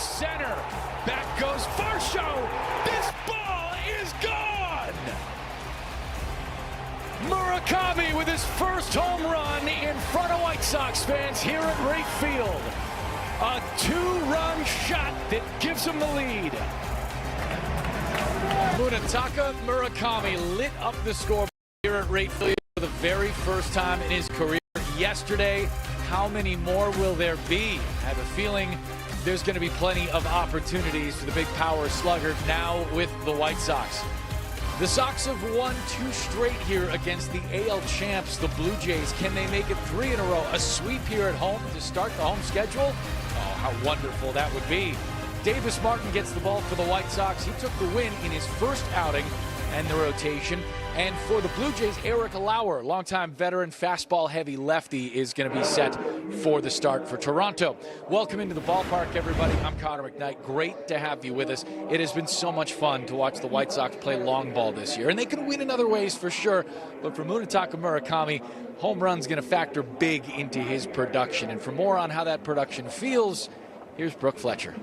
center. Back goes Varsho. This ball is gone. Murakami with his first home run in front of White Sox fans here at Wright Field. A two-run shot that gives him the lead. Munetaka Murakami lit up the score here at Wright Field for the very first time in his career yesterday. How many more will there be? I have a feeling there's going to be plenty of opportunities for the big power slugger now with the White Sox. The Sox have won 2 straight here against the AL champs, the Blue Jays. Can they make it 3 in a row? A sweep here at home to start the home schedule? Oh, how wonderful that would be. Davis Martin gets the ball for the White Sox. He took the win in his first outing and the rotation. And for the Blue Jays, Eric Lauer, longtime veteran, fastball-heavy lefty, is going to be set for the start for Toronto. Welcome into the ballpark, everybody. I'm Connor McKnight. Great to have you with us. It has been so much fun to watch the White Sox play long ball this year. And they can win in other ways for sure. But for Munetaka Murakami, home run's going to factor big into his production. And for more on how that production feels, here's Brooke Fletcher.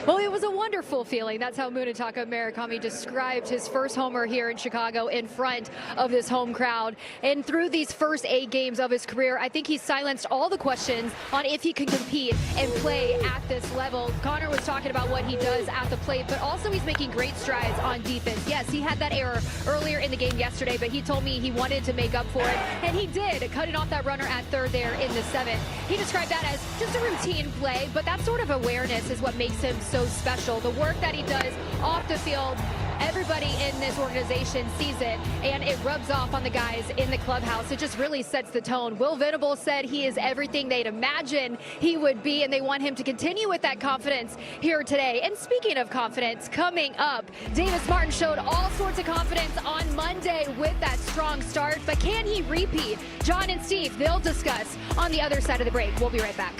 Well, it was a wonderful feeling. That's how Munetaka Murakami described his first homer here in Chicago in front of this home crowd. And through these first 8 games of his career, I think he silenced all the questions on if he can compete and play at this level. Connor was talking about what he does at the plate, but also he's making great strides on defense. Yes, he had that error earlier in the game yesterday, but he told me he wanted to make up for it, and he did, cutting off that runner at third there in the 7th. He described that as just a routine play, but that sort of awareness is what makes him so special. The work that he does off the field, everybody in this organization sees it, and it rubs off on the guys in the clubhouse. It just really sets the tone. Will Venable said he is everything they'd imagine he would be, and they want him to continue with that confidence here today. And speaking of confidence, coming up, Davis Martin showed all sorts of confidence on Monday with that strong start, but can he repeat? John and Steve, they'll discuss on the other side of the break. We'll be right back.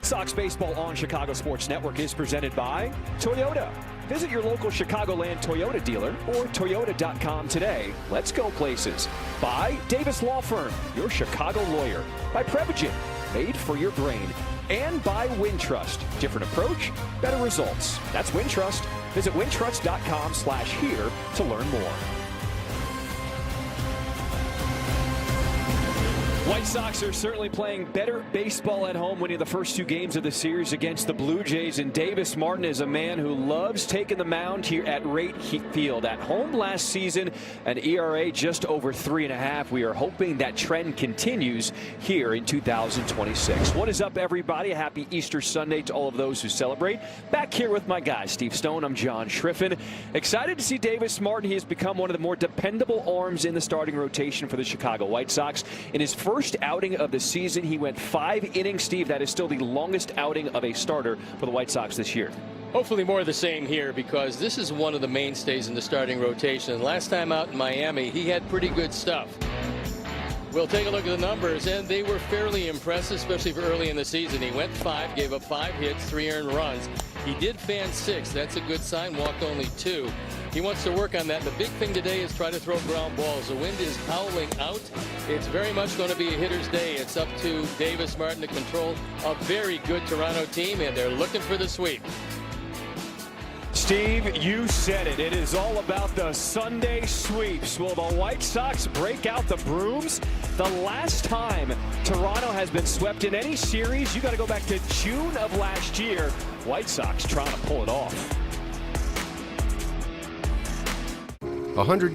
Sox Baseball on Chicago Sports Network is presented by Toyota. Visit your local Chicagoland Toyota dealer or Toyota.com today. Let's go places. By Davis Law Firm, your Chicago lawyer. By Prevagen, made for your brain. And by Wintrust. Different approach, better results. That's Wintrust. Visit wintrust.com/here to learn more. White Sox are certainly playing better baseball at home, winning the first 2 games of the series against the Blue Jays. And Davis Martin is a man who loves taking the mound here at Wright Field. At home last season, an ERA just over 3.5. We are hoping that trend continues here in 2026. What is up, everybody? A happy Easter Sunday to all of those who celebrate. Back here with my guy, Steve Stone. I'm John Schriffen. Excited to see Davis Martin. He has become one of the more dependable arms in the starting rotation for the Chicago White Sox. In his first outing of the season, he went 5 innings. Steve, that is still the longest outing of a starter for the White Sox this year. Hopefully more of the same here, because this is one of the mainstays in the starting rotation. Last time out in Miami, he had pretty good stuff. We'll take a look at the numbers, and they were fairly impressive, especially for early in the season. He went 5, gave up 5 hits, 3 earned runs. He did fan 6. That's a good sign. Walked only 2. He wants to work on that. The big thing today is try to throw ground balls. The wind is howling out. It's very much going to be a hitter's day. It's up to Davis Martin to control a very good Toronto team, and they're looking for the sweep. Steve, you said it. It is all about the Sunday sweeps. Will the White Sox break out the brooms? The last time Toronto has been swept in any series, you got to go back to June of last year. White Sox trying to pull it off. 100.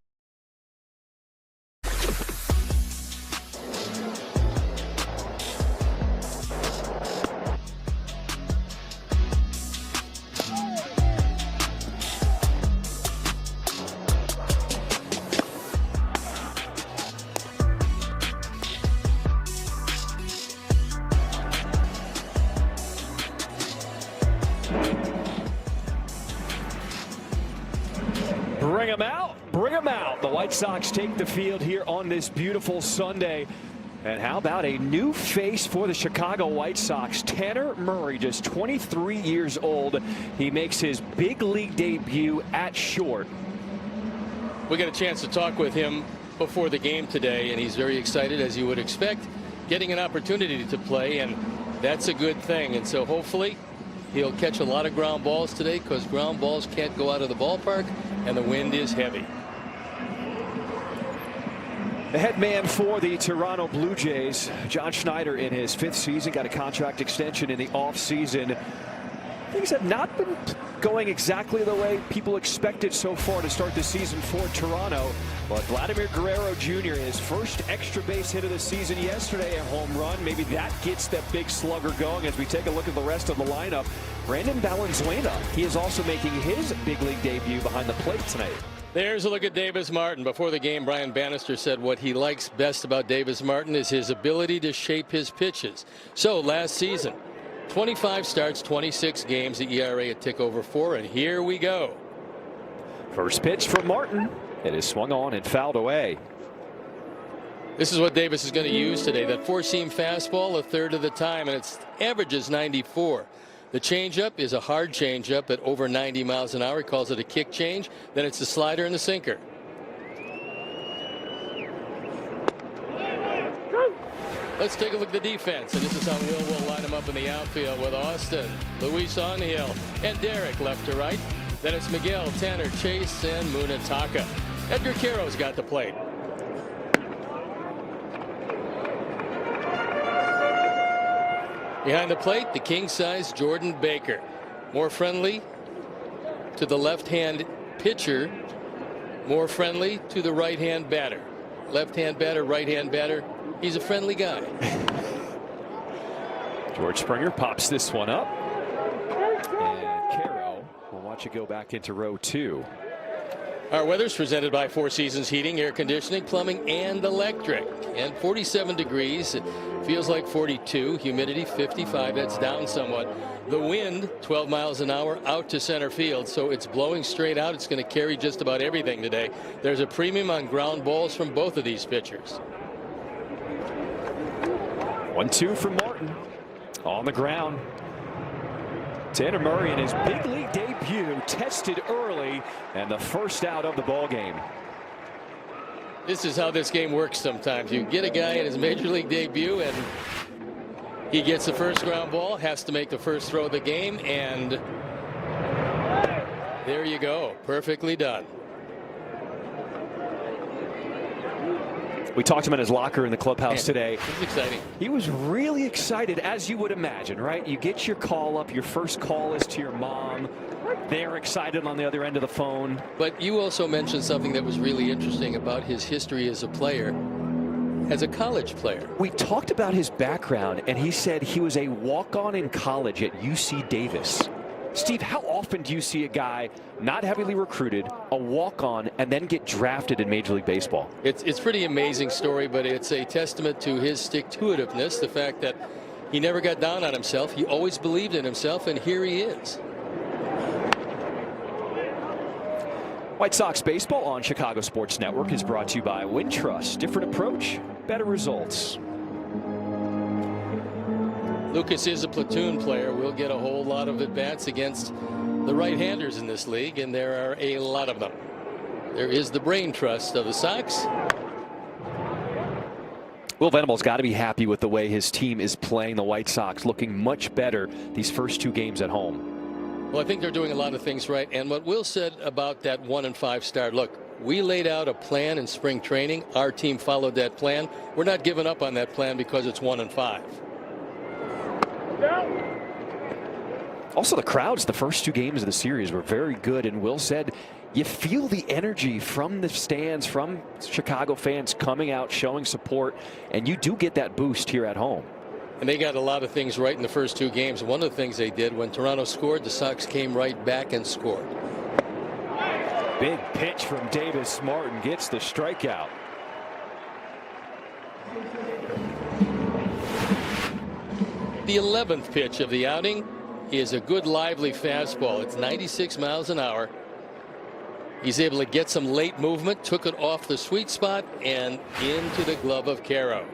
Bring them out. Bring them out. The White Sox take the field here on this beautiful Sunday. And how about a new face for the Chicago White Sox? Tanner Murray, just 23 years old. He makes his big league debut at short. We got a chance to talk with him before the game today, and he's very excited, as you would expect, getting an opportunity to play, and that's a good thing. And so hopefully he'll catch a lot of ground balls today, because ground balls can't go out of the ballpark and the wind is heavy. The head man for the Toronto Blue Jays, John Schneider, in his 5th season, got a contract extension in the offseason. Things have not been going exactly the way people expected so far to start the season for Toronto. But Vladimir Guerrero Jr., his first extra base hit of the season yesterday, a home run. Maybe that gets that big slugger going. As we take a look at the rest of the lineup, Brandon Valenzuela, he is also making his big league debut behind the plate tonight. There's a look at Davis Martin. Before the game, Brian Bannister said what he likes best about Davis Martin is his ability to shape his pitches. So last season, 25 starts, 26 games, the ERA a tick over 4, and here we go. First pitch from Martin. It is swung on and fouled away. This is what Davis is going to use today. That 4-seam fastball a third of the time, and its average is 94. The changeup is a hard changeup at over 90 miles an hour. He calls it a kick change. Then it's the slider and the sinker. Let's take a look at the defense, and this is how will line them up in the outfield with Austin, Luis on Hill, and Derek left to right. Then it's Miguel, Tanner, Chase, and Munataka. Edgar Caro's got the plate. Behind the plate, the king-size Jordan Baker. More friendly to the left-hand pitcher, more friendly to the right-hand batter. Left-hand batter, right-hand batter. He's a friendly guy. George Springer pops this one up. And Caro will watch it go back into row 2. Our weather's presented by Four Seasons Heating, Air Conditioning, Plumbing, and Electric. And 47 degrees. It feels like 42. Humidity 55. That's down somewhat. The wind 12 miles an hour out to center field, so it's blowing straight out. It's going to carry just about everything today. There's a premium on ground balls from both of these pitchers. 1-2 from Martin on the ground. Tanner Murray in his big league debut tested early, and the first out of the ball game. This is how this game works sometimes. You get a guy in his major league debut and he gets the first ground ball, has to make the first throw of the game, and there you go. Perfectly done. We talked to him in his locker in the clubhouse today. It was exciting. He was really excited, as you would imagine, right? You get your call up. Your first call is to your mom. They're excited on the other end of the phone. But you also mentioned something that was really interesting about his history as a player, as a college player. We talked about his background, and he said he was a walk-on in college at UC Davis. Steve, how often do you see a guy not heavily recruited, a walk-on, and then get drafted in Major League Baseball? It's pretty amazing story, but it's a testament to his stick-to-itiveness, the fact that he never got down on himself. He always believed in himself, and here he is. White Sox baseball on Chicago Sports Network is brought to you by Wintrust. Different approach, better results. Lucas is a platoon player. We'll get a whole lot of at-bats against the right-handers in this league, and there are a lot of them. There is the brain trust of the Sox. Will Venable's got to be happy with the way his team is playing. The White Sox looking much better these first 2 games at home. Well, I think they're doing a lot of things right. And what Will said about that 1-5 start, look, we laid out a plan in spring training. Our team followed that plan. We're not giving up on that plan because it's 1-5. Also, the crowds the first 2 games of the series were very good, and Will said you feel the energy from the stands, from Chicago fans coming out, showing support, and you do get that boost here at home. And they got a lot of things right in the first 2 games. One of the things they did, when Toronto scored, the Sox came right back and scored. Big pitch from Davis Martin gets the strikeout. The 11th pitch of the outing is a good lively fastball. It's 96 miles an hour. He's able to get some late movement, took it off the sweet spot and into the glove of Caro.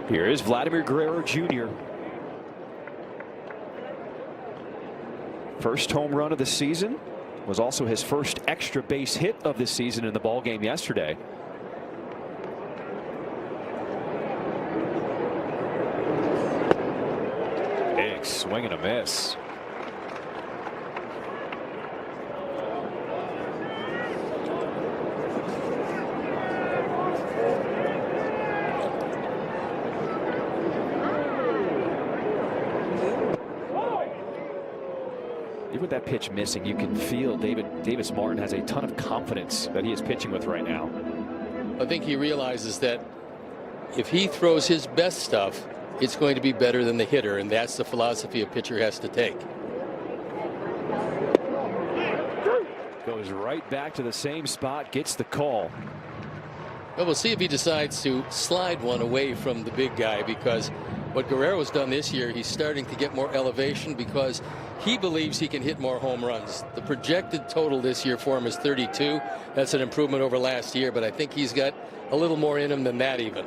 Here is Vladimir Guerrero Jr. First home run of the season. Was also his first extra base hit of the season in the ball game yesterday. Big swing and a miss. Even with that pitch missing, you can feel Davis Martin has a ton of confidence that he is pitching with right now. I think he realizes that if he throws his best stuff, it's going to be better than the hitter, and that's the philosophy a pitcher has to take. Goes right back to the same spot, gets the call. Well, we'll see if he decides to slide one away from the big guy, because what Guerrero's done this year, he's starting to get more elevation because he believes he can hit more home runs. The projected total this year for him is 32. That's an improvement over last year, but I think he's got a little more in him than that even.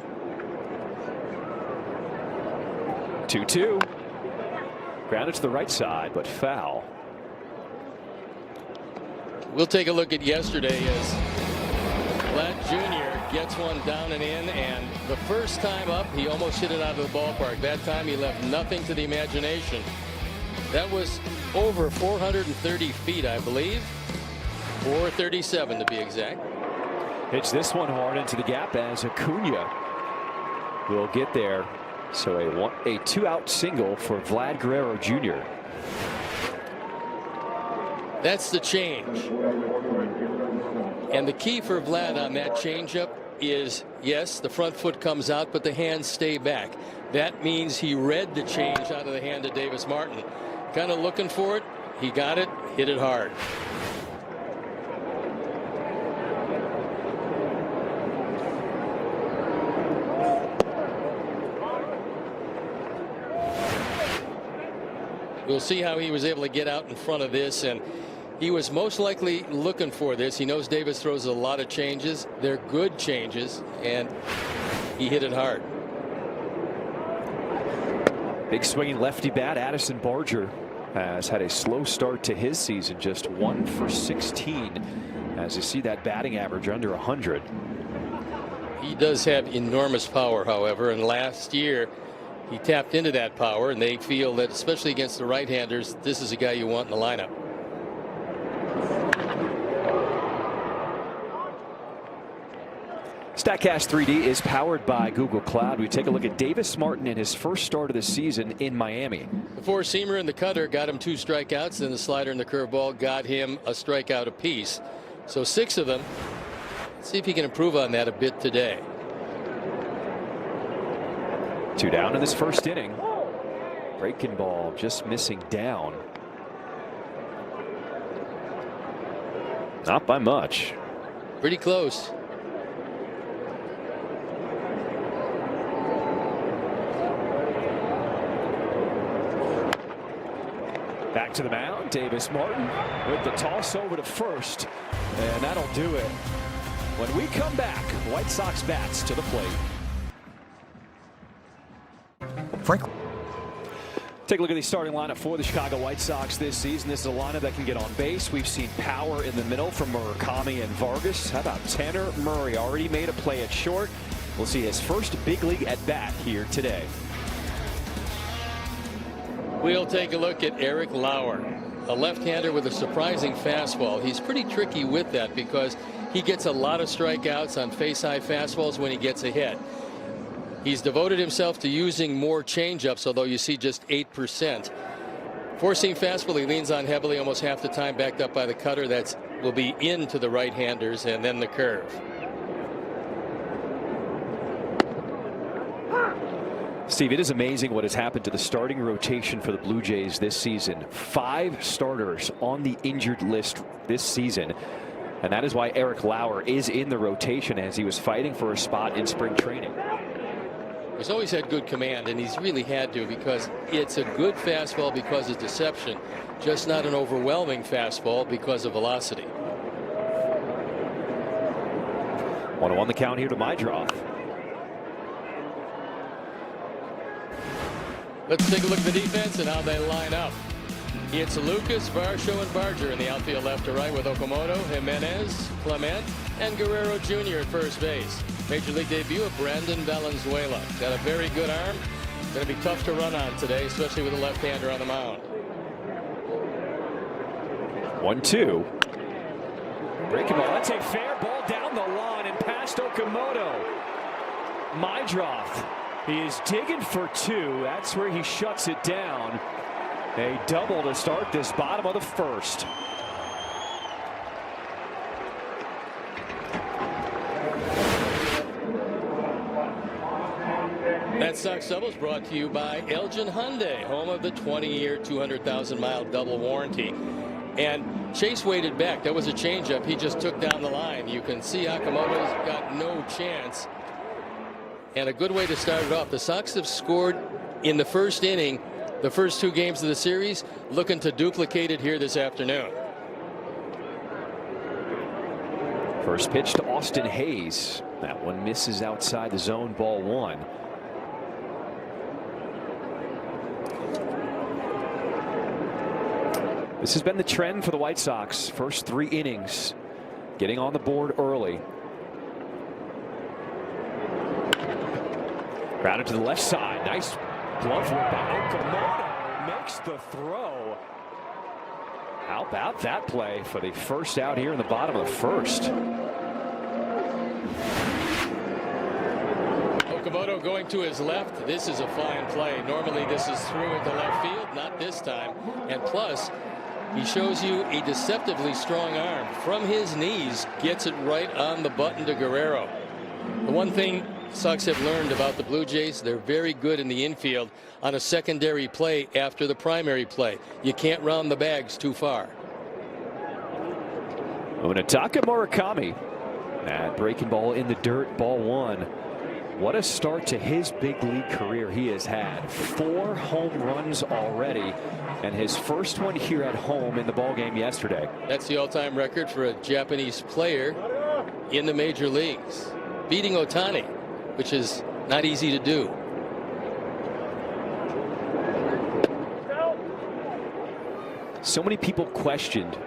2-2. Grounded to the right side, but foul. We'll take a look at yesterday as Vlad Jr. gets one down and in, and the first time up, he almost hit it out of the ballpark. That time he left nothing to the imagination. That was over 430 feet, I believe. 437 to be exact. Hits this one hard into the gap as Acuna will get there. So a 2-out single for Vlad Guerrero Jr. That's the change. And the key for Vlad on that changeup is, yes, the front foot comes out, but the hands stay back. That means he read the change out of the hand of Davis Martin. Kind of looking for it. He got it, hit it hard. We'll see how he was able to get out in front of this, and he was most likely looking for this. He knows Davis throws a lot of changes. They're good changes, and he hit it hard. Big swinging lefty bat. Addison Barger has had a slow start to his season, just 1 for 16, as you see that batting average under 100. He does have enormous power, however, and last year he tapped into that power, and they feel that, especially against the right-handers, this is a guy you want in the lineup. StatCast 3D is powered by Google Cloud. We take a look at Davis Martin in his first start of the season in Miami. The four-seamer and the cutter got him 2 strikeouts, then the slider and the curveball got him a strikeout apiece. So 6 of them. Let's see if he can improve on that a bit today. 2 down in this first inning. Breaking ball just missing down. Not by much. Pretty close. Back to the mound, Davis Martin with the toss over to first, and that'll do it. When we come back, White Sox bats to the plate. Franklin. Take a look at the starting lineup for the Chicago White Sox this season. This is a lineup that can get on base. We've seen power in the middle from Murakami and Vargas. How about Tanner Murray? Already made a play at short. We'll see his first big league at bat here today. We'll take a look at Eric Lauer, a left-hander with a surprising fastball. He's pretty tricky with that because he gets a lot of strikeouts on face-high fastballs when he gets ahead. He's devoted himself to using more changeups, although you see just 8%. Four-seam fastball he leans on heavily almost half the time, backed up by the cutter. That will be into the right-handers, and then the curve. Steve, it is amazing what has happened to the starting rotation for the Blue Jays this season. 5 starters on the injured list this season. And that is why Eric Lauer is in the rotation, as he was fighting for a spot in spring training. He's always had good command, and he's really had to, because it's a good fastball because of deception, just not an overwhelming fastball because of velocity. 1-1 the count here to Mydroth. Let's take a look at the defense and how they line up. It's Lucas, Varsho, and Barger in the outfield left to right with Okamoto, Jimenez, Clement, and Guerrero Jr. at first base. Major League debut of Brandon Valenzuela. Got a very good arm. Going to be tough to run on today, especially with a left-hander on the mound. 1-2. Breaking ball. That's a fair ball down the line and past Okamoto. Mydroth. He is digging for two. That's where he shuts it down. A double to start this bottom of the first. That Sox double is brought to you by Elgin Hyundai, home of the 20-year, 200,000-mile double warranty. And Chase waited back. That was a changeup. He just took down the line. You can see Okamoto's got no chance. And a good way to start it off. The Sox have scored in the first inning, the first two games of the series, looking to duplicate it here this afternoon. First pitch to Austin Hayes. That one misses outside the zone, ball one. This has been the trend for the White Sox. First 3 innings, getting on the board early. Grounded to the left side. Nice glove work by Okamoto. Makes the throw. How about that play for the first out here in the bottom of the first? Okamoto going to his left. This is a fine play. Normally this is through into left field. Not this time. And plus, he shows you a deceptively strong arm. From his knees, gets it right on the button to Guerrero. The one thing Sox have learned about the Blue Jays, they're very good in the infield on a secondary play after the primary play. You can't round the bags too far. Munetaka Murakami. That breaking ball in the dirt, ball one. What a start to his big league career he has had. 4 home runs already, and his first one here at home in the ballgame yesterday. That's the all-time record for a Japanese player in the major leagues, beating Ohtani, which is not easy to do. So many people questioned,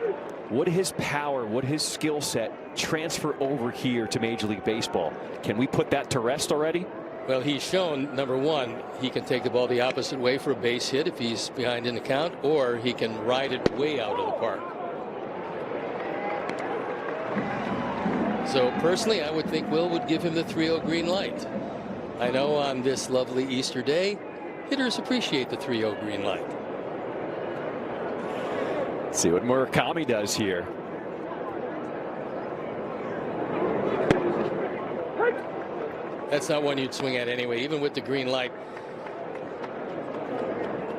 would his power, would his skill set transfer over here to Major League Baseball? Can we put that to rest already? Well, he's shown, number one, he can take the ball the opposite way for a base hit if he's behind in the count, or he can ride it way out of the park. So personally, I would think Will would give him the 3-0 green light. I know on this lovely Easter day, hitters appreciate the 3-0 green light. Let's see what Murakami does here. That's not one you'd swing at anyway, even with the green light.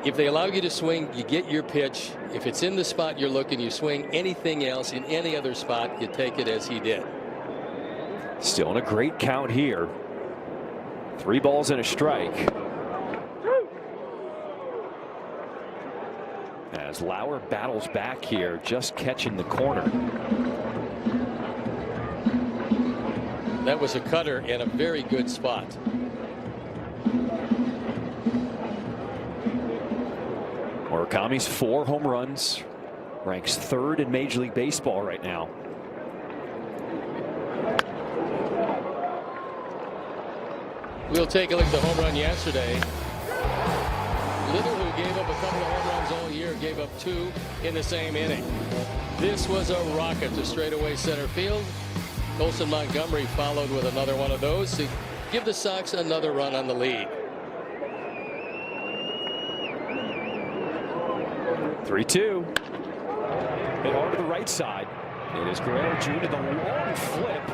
If they allow you to swing, you get your pitch. If it's in the spot you're looking, you swing. Anything else in any other spot, you take it as he did. Still in a great count here. 3 balls and a strike. As Lauer battles back here, just catching the corner. That was a cutter in a very good spot. Murakami's 4 home runs, ranks 3rd in Major League Baseball right now. We'll take a look at the home run yesterday. Little, who gave up a couple of home runs all year, gave up 2 in the same inning. This was a rocket to straightaway center field. Colson Montgomery followed with another one of those to give the Sox another run on the lead. 3-2. Hit hard to the right side. It is Guerrero Jr. the long flip.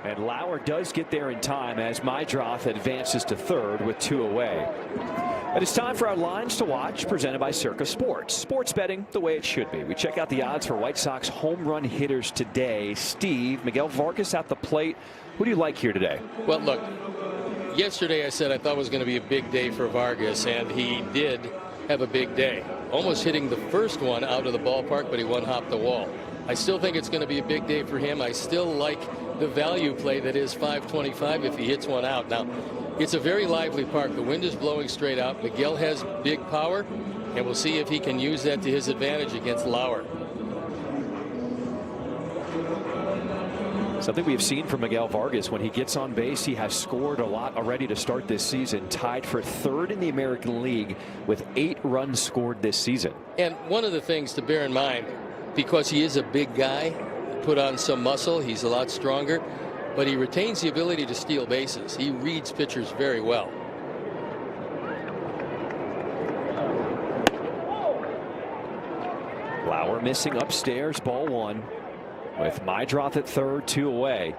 And Lauer does get there in time as Mydroth advances to 3rd with 2 away. It is time for our lines to watch, presented by Circa Sports. Sports betting the way it should be. We check out the odds for White Sox home run hitters today. Steve, Miguel Vargas at the plate. Who do you like here today? Well, look, yesterday I said I thought it was going to be a big day for Vargas, and he did have a big day. Almost hitting the first one out of the ballpark, but he one-hopped the wall. I still think it's going to be a big day for him. I still like the value play that is 525 if he hits one out. Now, it's a very lively park. The wind is blowing straight out. Miguel has big power, And we'll see if he can use that to his advantage against Lauer. Something we have seen from Miguel Vargas: when he gets on base, he has scored a lot already to start this season, tied for third in the American League with 8 runs scored this season. And one of the things to bear in mind, because he is a big guy, put on some muscle, he's a lot stronger, but he retains the ability to steal bases. He reads pitchers very well. Lauer missing upstairs, ball 1. With Mydroth at third, 2 away.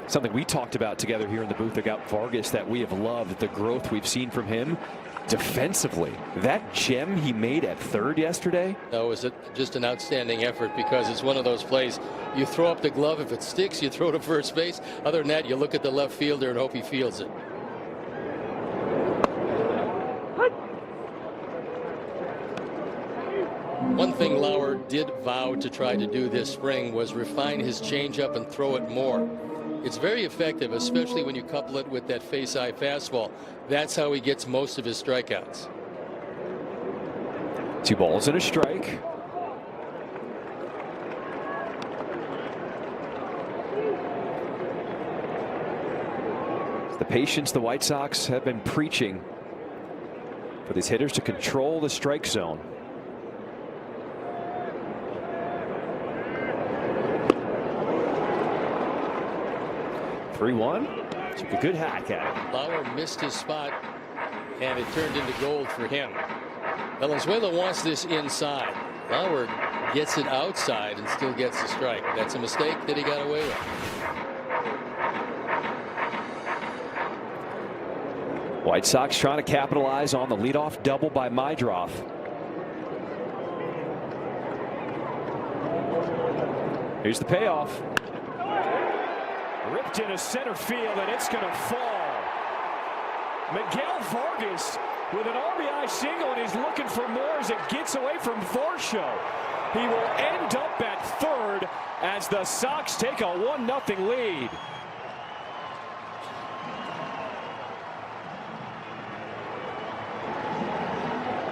Something we talked about together here in the booth about Vargas that we have loved, the growth we've seen from him defensively. That gem he made at third yesterday. That was just an outstanding effort, because it's one of those plays you throw up the glove. If it sticks, you throw to first base. Other than that, you look at the left fielder and hope he fields it. One thing Lauer did vow to try to do this spring was refine his changeup and throw it more. It's very effective, especially when you couple it with that face-high fastball. That's how he gets most of his strikeouts. 2 balls and a strike. The patience the White Sox have been preaching for these hitters to control the strike zone. Three-one. Took a good hack at it. Lauer missed his spot, and it turned into gold for him. Valenzuela wants this inside. Lauer gets it outside and still gets the strike. That's a mistake that he got away with. White Sox trying to capitalize on the leadoff double by Mydroth. Here's the payoff. Ripped into center field, and it's going to fall. Miguel Vargas with an RBI single, and he's looking for more as it gets away from Varsho. He will end up at third as the Sox take a 1-0 lead.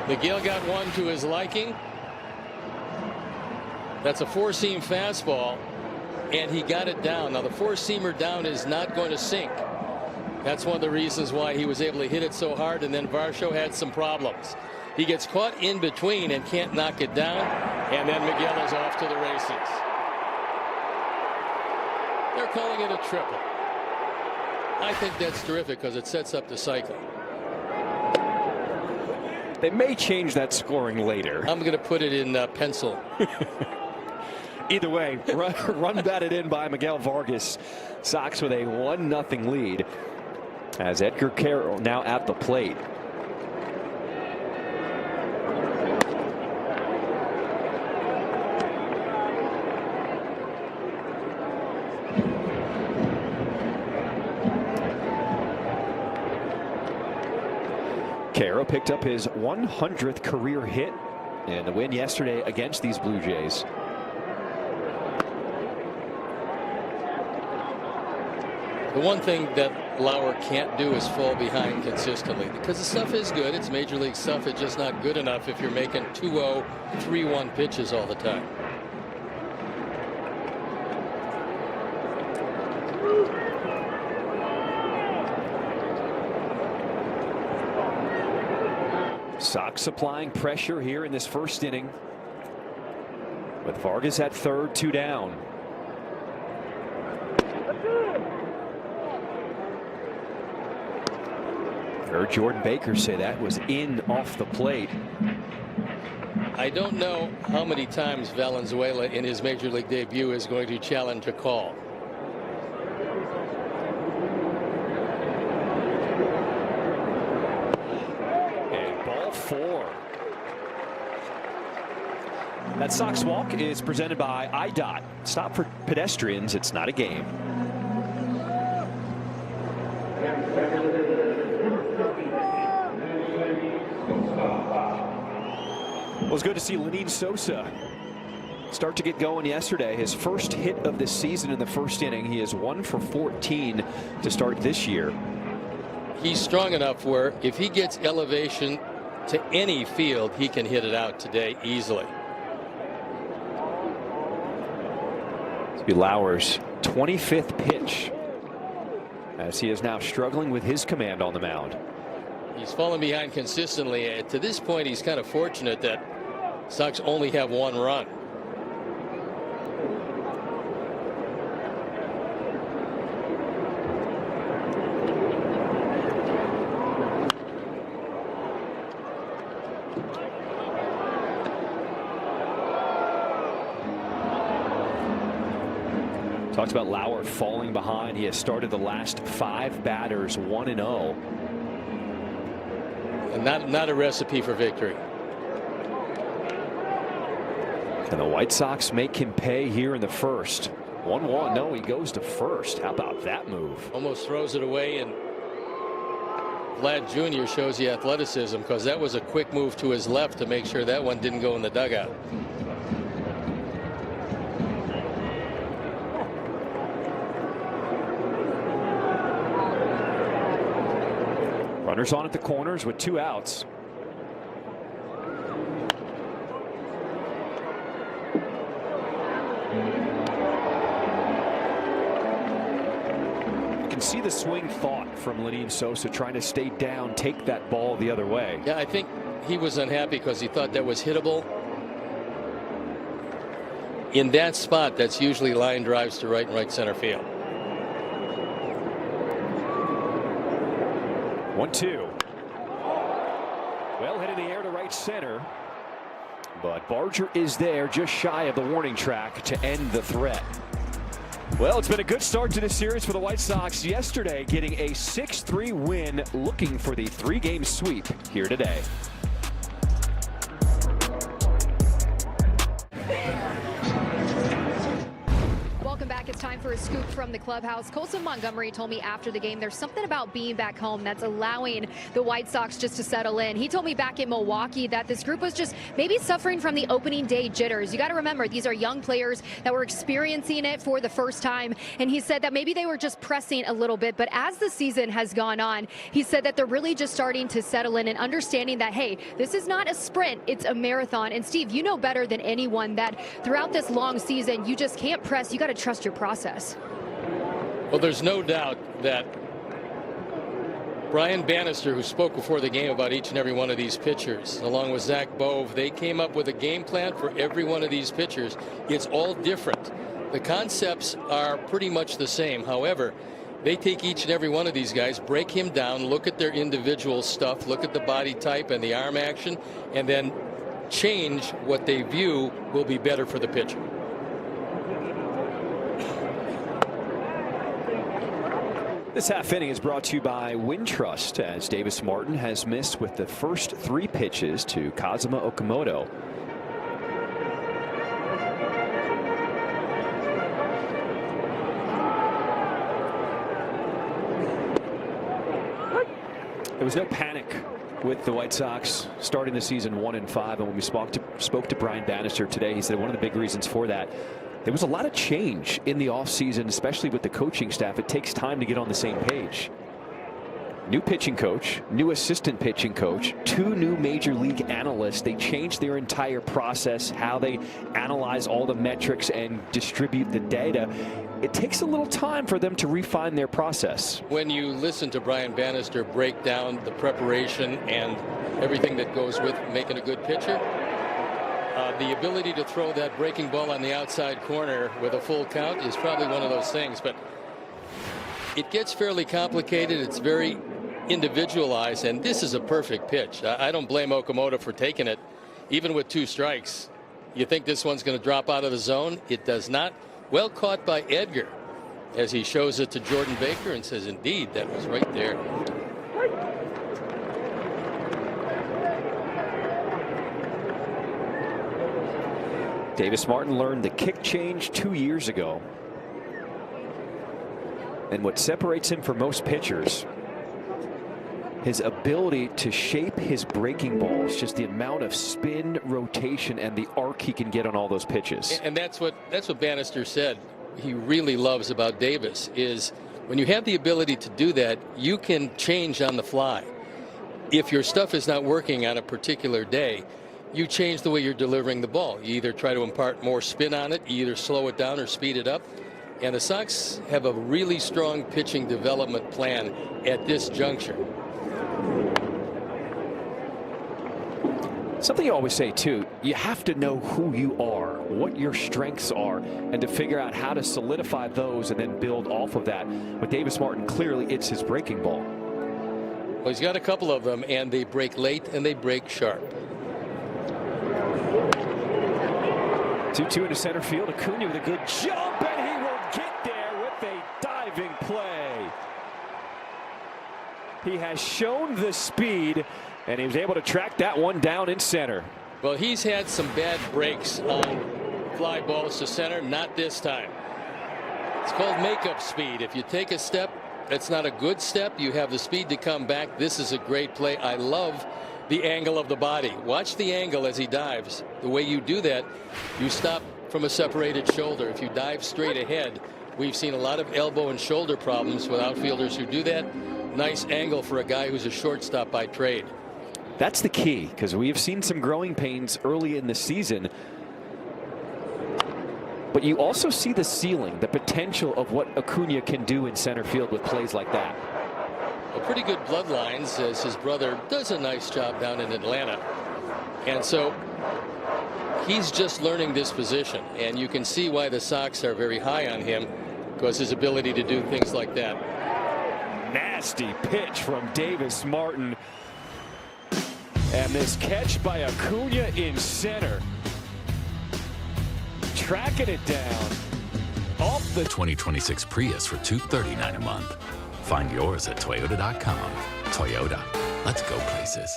Miguel got one to his liking. That's a 4-seam fastball, and he got it down. Now the 4-seamer down is not going to sink. That's one of the reasons why he was able to hit it so hard, and then Varsho had some problems. He gets caught in between and can't knock it down, and then Miguel is off to the races. They're calling it a triple. I think that's terrific because it sets up the cycle. They may change that scoring later. I'm going to put it in pencil. Either way, run batted in by Miguel Vargas. Sox with a 1-0 lead as Edgar Carroll now at the plate. Carroll picked up his 100th career hit in the win yesterday against these Blue Jays. The one thing that Lauer can't do is fall behind consistently, because the stuff is good. It's major league stuff. It's just not good enough if you're making 2-0, 3-1 pitches all the time. Sox applying pressure here in this first inning with Vargas at third, 2 down. Heard Jordan Baker say that was in off the plate. I don't know how many times Valenzuela in his major league debut is going to challenge a call. And ball 4. That Sox walk is presented by IDOT. Stop for pedestrians. It's not a game. Well, it's good to see Lenyn Sosa start to get going yesterday. His first hit of the season in the first inning. He is 1 for 14 to start this year. He's strong enough where if he gets elevation to any field, he can hit it out today easily. This will be Lauer's 25th pitch, as he is now struggling with his command on the mound. He's fallen behind consistently. To this point, he's kind of fortunate that Sox only have 1 run. Talked about Lauer falling behind. He has started the last 5 batters 1-0. And not a recipe for victory. And the White Sox make him pay here in the first. 1-1. No, he goes to first. How about that move? Almost throws it away, and Vlad Jr. shows the athleticism, because that was a quick move to his left to make sure that one didn't go in the dugout. Runners on at the corners with 2 outs. You can see the swing thought from Lenyn Sosa, trying to stay down, take that ball the other way. Yeah, I think he was unhappy because he thought that was hittable. In that spot, that's usually line drives to right and right center field. 1-2. Well hit in the air to right center, but Barger is there just shy of the warning track to end the threat. Well, it's been a good start to the series for the White Sox yesterday, getting a 6-3 win, looking for the 3-game sweep here today. Welcome back. It's time for a scoop from the clubhouse. Colson Montgomery told me after the game there's something about being back home that's allowing the White Sox just to settle in. He told me back in Milwaukee that this group was just maybe suffering from the opening day jitters. You got to remember, these are young players that were experiencing it for the first time, and he said that maybe they were just pressing a little bit, but as the season has gone on, he said that they're really just starting to settle in and understanding that, hey, this is not a sprint, it's a marathon. And Steve, you know better than anyone that throughout this long season, you just can't press. You got to trust your process. Well, there's no doubt that Brian Bannister, who spoke before the game about each and every one of these pitchers, along with Zach Bove, they came up with a game plan for every one of these pitchers. It's all different. The concepts are pretty much the same. However, they take each and every one of these guys, break him down, look at their individual stuff, look at the body type and the arm action, and then change what they view will be better for the pitcher. This half inning is brought to you by Wintrust, as Davis Martin has missed with the first 3 pitches to Kazuma Okamoto. There was no panic with the White Sox starting the season 1-5, and when we spoke to Brian Bannister today, he said one of the big reasons for that, there was a lot of change in the offseason, especially with the coaching staff. It takes time to get on the same page. New pitching coach, new assistant pitching coach, 2 new major league analysts. They changed their entire process, how they analyze all the metrics and distribute the data. It takes a little time for them to refine their process. When you listen to Brian Bannister break down the preparation and everything that goes with making a good pitcher, the ability to throw that breaking ball on the outside corner with a full count is probably one of those things, but it gets fairly complicated. It's very individualized, and this is a perfect pitch. I don't blame Okamoto for taking it, even with 2 strikes. You think this one's going to drop out of the zone? It does not. Well caught by Edgar, as he shows it to Jordan Baker and says, indeed, that was right there. Davis Martin learned the kick change 2 years ago. And what separates him from most pitchers, his ability to shape his breaking balls, just the amount of spin, rotation, and the arc he can get on all those pitches. And that's what Bannister said he really loves about Davis is when you have the ability to do that, you can change on the fly. If your stuff is not working on a particular day, you change the way you're delivering the ball. You either try to impart more spin on it, you either slow it down or speed it up. And the Sox have a really strong pitching development plan at this juncture. Something you always say, too, you have to know who you are, what your strengths are, and to figure out how to solidify those and then build off of that. With Davis Martin, clearly it's his breaking ball. Well, he's got a couple of them, and they break late and they break sharp. 2-2 into center field. Acuna with a good jump, and he will get there with a diving play. He has shown the speed, and he was able to track that one down in center. Well, he's had some bad breaks on fly balls to center. Not this time. It's called makeup speed. If you take a step that's not a good step, you have the speed to come back. This is a great play. I love the angle of the body. Watch the angle as he dives. The way you do that, you stop from a separated shoulder. If you dive straight ahead, we've seen a lot of elbow and shoulder problems with outfielders who do that. Nice angle for a guy who's a shortstop by trade. That's the key, because we have seen some growing pains early in the season. But you also see the ceiling, the potential of what Acuna can do in center field with plays like that. Well, pretty good bloodlines, as his brother does a nice job down in Atlanta. And so he's just learning this position, and you can see why the Sox are very high on him, because his ability to do things like that. Nasty pitch from Davis Martin. And this catch by Acuna in center. Tracking it down. Off the 2026 Prius for $239 a month. Find yours at Toyota.com. Toyota, let's go places.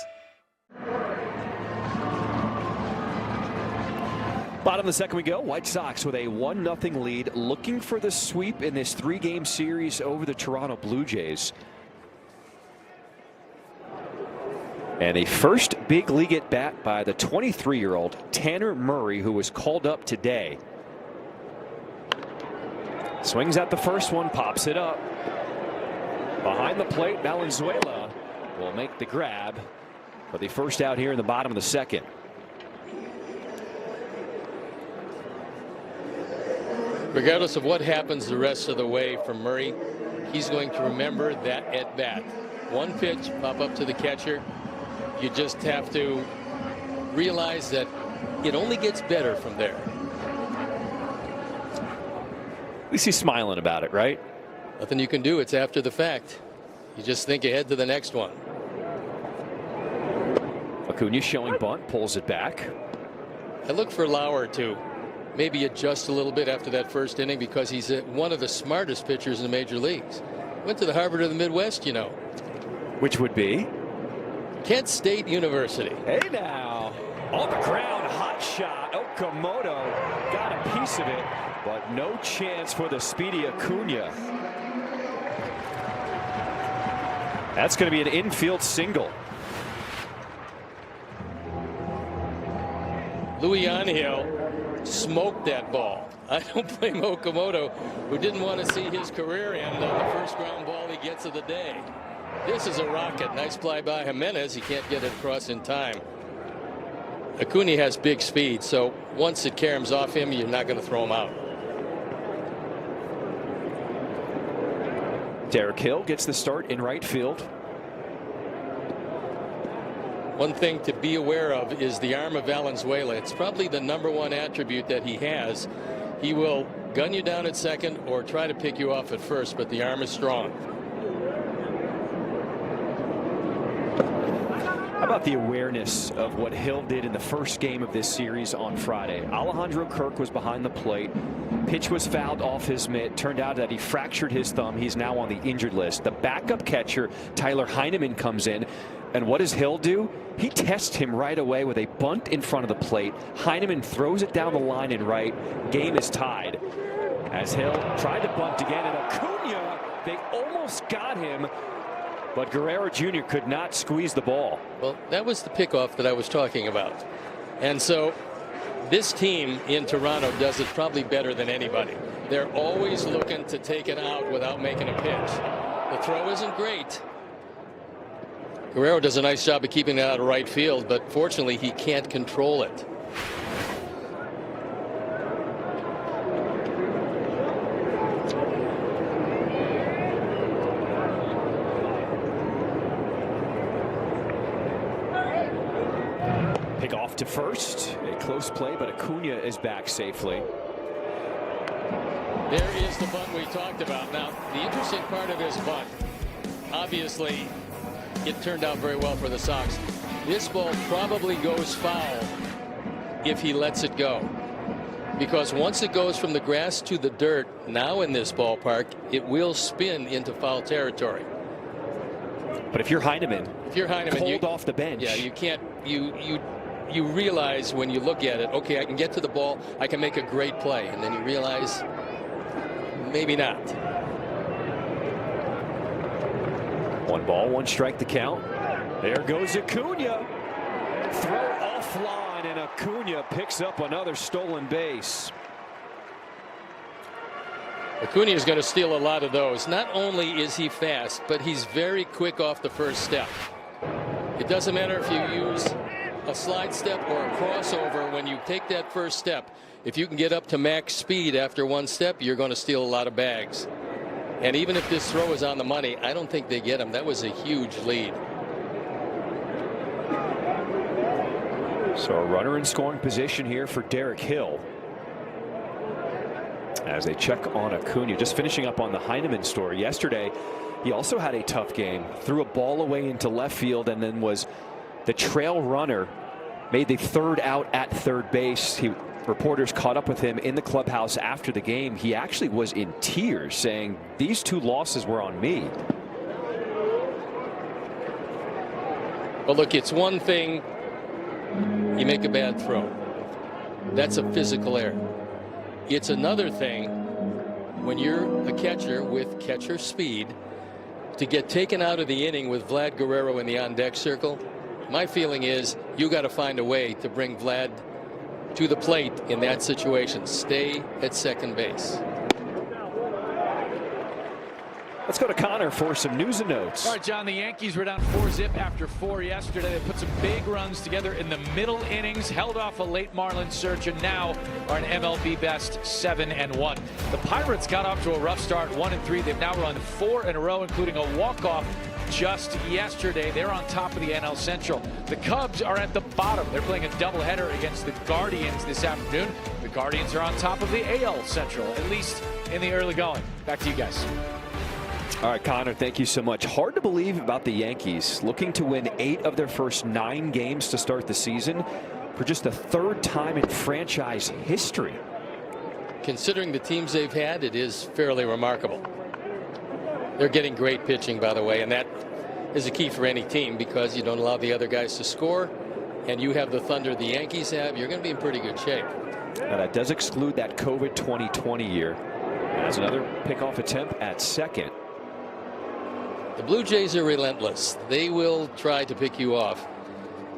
Bottom of the second we go. White Sox with a 1-0 lead, looking for the sweep in this 3-game series over the Toronto Blue Jays. And a first big league at bat by the 23-year-old Tanner Murray, who was called up today. Swings at the first one, pops it up. Behind the plate, Valenzuela will make the grab for the first out here in the bottom of the second. Regardless of what happens the rest of the way from Murray, he's going to remember that at bat. One pitch, pop up to the catcher. You just have to realize that it only gets better from there. At least he's smiling about it, right? Nothing you can do. It's after the fact. You just think ahead to the next one. Acuna showing bunt, pulls it back. I look for Lauer to maybe adjust a little bit after that first inning, because he's one of the smartest pitchers in the major leagues. Went to the Harvard of the Midwest, you know. Which would be? Kent State University. Hey now, on the ground, hot shot. Okamoto got a piece of it, but no chance for the speedy Acuna. That's going to be an infield single. Louis Angel smoked that ball. I don't blame Okamoto, who didn't want to see his career end on the first ground ball he gets of the day. This is a rocket. Nice fly by Jimenez. He can't get it across in time. Acuna has big speed, so once it caroms off him, you're not going to throw him out. Derek Hill gets the start in right field. One thing to be aware of is the arm of Valenzuela. It's probably the #1 attribute that he has. He will gun you down at second or try to pick you off at first, but the arm is strong. How about the awareness of what Hill did in the first game of this series on Friday? Alejandro Kirk was behind the plate. Pitch was fouled off his mitt. Turned out that he fractured his thumb. He's now on the injured list. The backup catcher, Tyler Heineman, comes in. And what does Hill do? He tests him right away with a bunt in front of the plate. Heineman throws it down the line in right. Game is tied. As Hill tried to bunt again, and Acuna, they almost got him. But Guerrero Jr. could not squeeze the ball. Well, that was the pickoff that I was talking about. And so this team in Toronto does it probably better than anybody. They're always looking to take it out without making a pitch. The throw isn't great. Guerrero does a nice job of keeping it out of right field, but fortunately he can't control it. Pick off to first. A close play, but Acuna is back safely. There is the bunt we talked about. Now, the interesting part of this bunt, obviously, it turned out very well for the Sox. This ball probably goes foul if he lets it go. Because once it goes from the grass to the dirt, now in this ballpark, it will spin into foul territory. But if you're Heineman, pulled off the bench. Yeah, you can't. You realize when you look at it, okay, I can get to the ball, I can make a great play, and then you realize maybe not. 1 ball, 1 strike to count. There goes Acuna. Throw offline, and Acuna picks up another stolen base. Acuna is going to steal a lot of those. Not only is he fast, but he's very quick off the first step. It doesn't matter if you use a slide step or a crossover. When you take that first step, if you can get up to max speed after 1 step, you're going to steal a lot of bags. And even if this throw is on the money, I don't think they get him. That was a huge lead. So a runner in scoring position here for Derek Hill as they check on Acuna. Just finishing up on the Heineman story. Yesterday he also had a tough game, threw a ball away into left field, and then was the trail runner, made the 3rd out at third base. Reporters caught up with him in the clubhouse after the game. He actually was in tears, saying these 2 losses were on me. Well, look, it's one thing you make a bad throw. That's a physical error. It's another thing when you're a catcher with catcher speed to get taken out of the inning with Vlad Guerrero in the on-deck circle. My feeling is you got to find a way to bring Vlad to the plate in that situation. Stay at second base. Let's go to Connor for some news and notes. All right, John, the Yankees were down 4-0 after 4 yesterday. They put some big runs together in the middle innings, held off a late Marlins surge, and now are an MLB best 7-1. The Pirates got off to a rough start, 1-3. They've now run 4 in a row, including a walk-off just yesterday. They're on top of the NL Central. The Cubs are at the bottom. They're playing a doubleheader against the Guardians this afternoon. The Guardians are on top of the AL Central, at least in the early going. Back to you guys. All right, Connor, thank you so much. Hard to believe about the Yankees looking to win 8 of their first 9 games to start the season for just the 3rd time in franchise history. Considering the teams they've had, it is fairly remarkable. They're getting great pitching, by the way, and that is a key for any team because you don't allow the other guys to score, and you have the thunder the Yankees have. You're going to be in pretty good shape. Now that does exclude that COVID 2020 year. As another pickoff attempt at second. The Blue Jays are relentless. They will try to pick you off.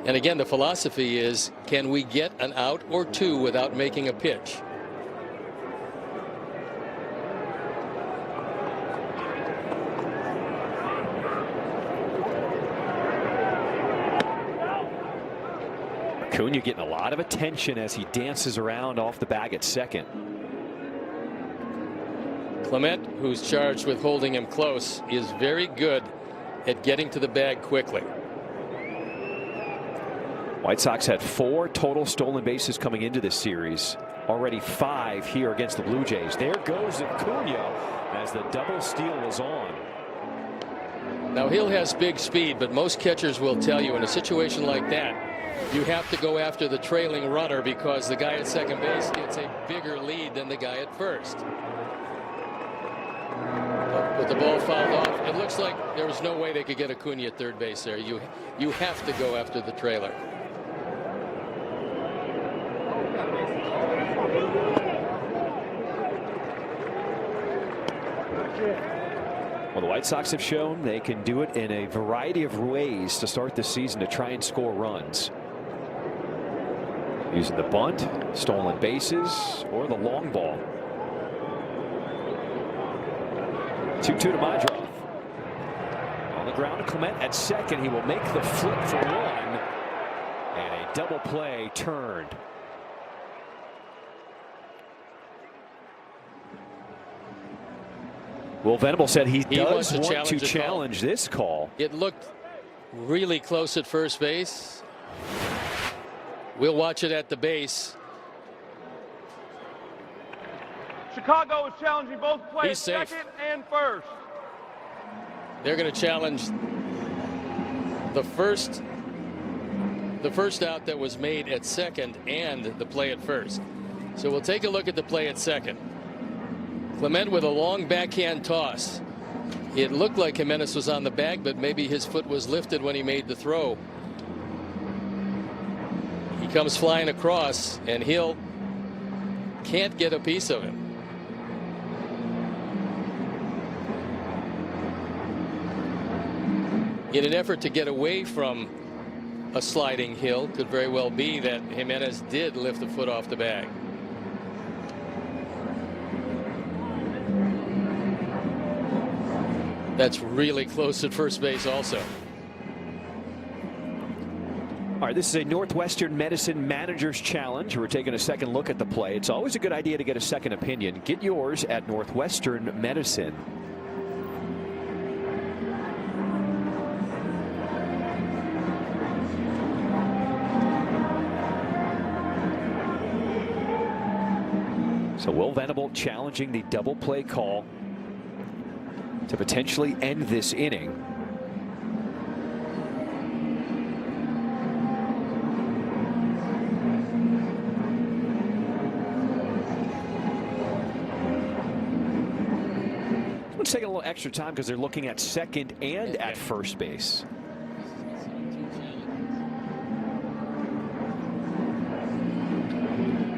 And again, the philosophy is, can we get an out or 2 without making a pitch? Acuna getting a lot of attention as he dances around off the bag at second. Clement, who's charged with holding him close, is very good at getting to the bag quickly. White Sox had 4 total stolen bases coming into this series. Already 5 here against the Blue Jays. There goes Acuna as the double steal is on. Now Hill has big speed, but most catchers will tell you in a situation like that, you have to go after the trailing runner because the guy at second base gets a bigger lead than the guy at first. But the ball fouled off. It looks like there was no way they could get Acuna at third base there. You have to go after the trailer. Well, the White Sox have shown they can do it in a variety of ways to start the season to try and score runs. Using the bunt, stolen bases, or the long ball. 2-2 to Majdroff. On the ground to Clement at second. He will make the flip for one. And a double play turned. Will Venable said he does want to challenge this call. It looked really close at first base. We'll watch it at the base. Chicago is challenging both players, second and first. They're going to challenge the first out that was made at second and the play at first. So we'll take a look at the play at second. Clement with a long backhand toss. It looked like Jimenez was on the bag, but maybe his foot was lifted when he made the throw. He comes flying across, and Hill can't get a piece of him. In an effort to get away from a sliding Hill, could very well be that Jimenez did lift the foot off the bag. That's really close at first base also. All right, this is a Northwestern Medicine Manager's Challenge. We're taking a second look at the play. It's always a good idea to get a second opinion. Get yours at Northwestern Medicine. So Will Venable challenging the double play call to potentially end this inning. It's taking a little extra time because they're looking at second and at first base.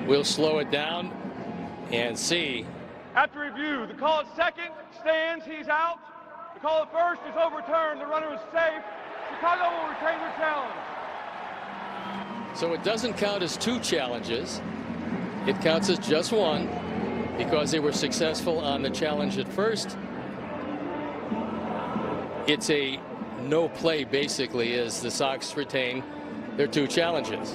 We'll slow it down and see. After review, the call at second stands, he's out. The call at first is overturned, the runner is safe. Chicago will retain their challenge. So it doesn't count as two challenges. It counts as just one because they were successful on the challenge at first. It's a no play basically as the Sox retain their two challenges.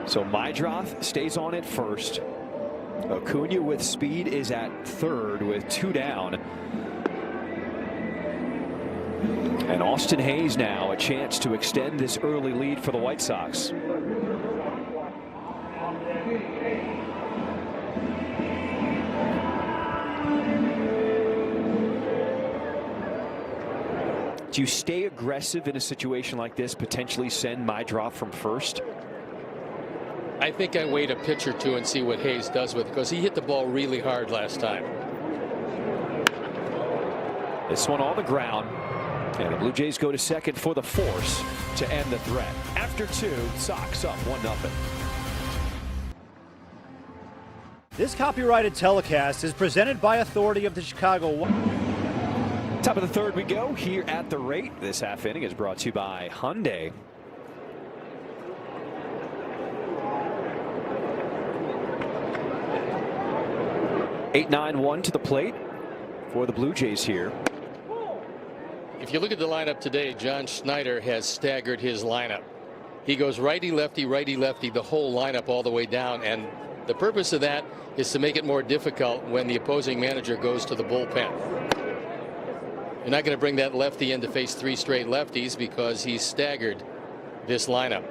So Majdroff stays on at first. Acuna with speed is at third with two down. And Austin Hayes now a chance to extend this early lead for the White Sox. Do you stay aggressive in a situation like this, potentially send Majdroff from first? I think I wait a pitch or two and see what Hayes does with it because he hit the ball really hard last time. This one on the ground. And the Blue Jays go to second for the force to end the threat. After two, Sox up 1-0. This copyrighted telecast is presented by authority of the Chicago White. Top of the third we go here at the rate. This half inning is brought to you by Hyundai. Eight, 9-1 to the plate for the Blue Jays here. If you look at the lineup today, John Schneider has staggered his lineup. He goes righty lefty the whole lineup all the way down, and the purpose of that is to make it more difficult when the opposing manager goes to the bullpen. You're not going to bring that lefty in to face three straight lefties because he's staggered this lineup.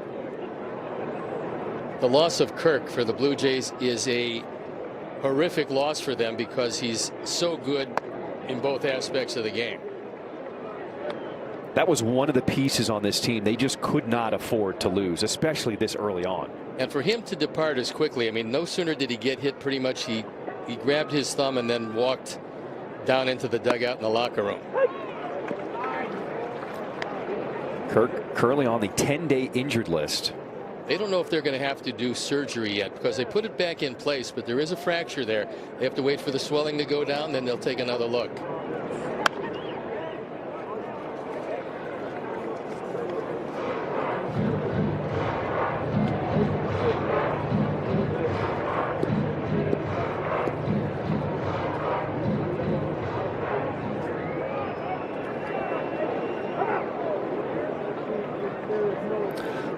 The loss of Kirk for the Blue Jays is a horrific loss for them because he's so good in both aspects of the game. That was one of the pieces on this team they just could not afford to lose, especially this early on. And for him to depart as quickly, I mean, no sooner did he get hit, pretty much he grabbed his thumb and then walked down into the dugout in the locker room. Kirk currently on the 10-day injured list. They don't know if they're going to have to do surgery yet because they put it back in place, but there is a fracture there. They have to wait for the swelling to go down, then they'll take another look.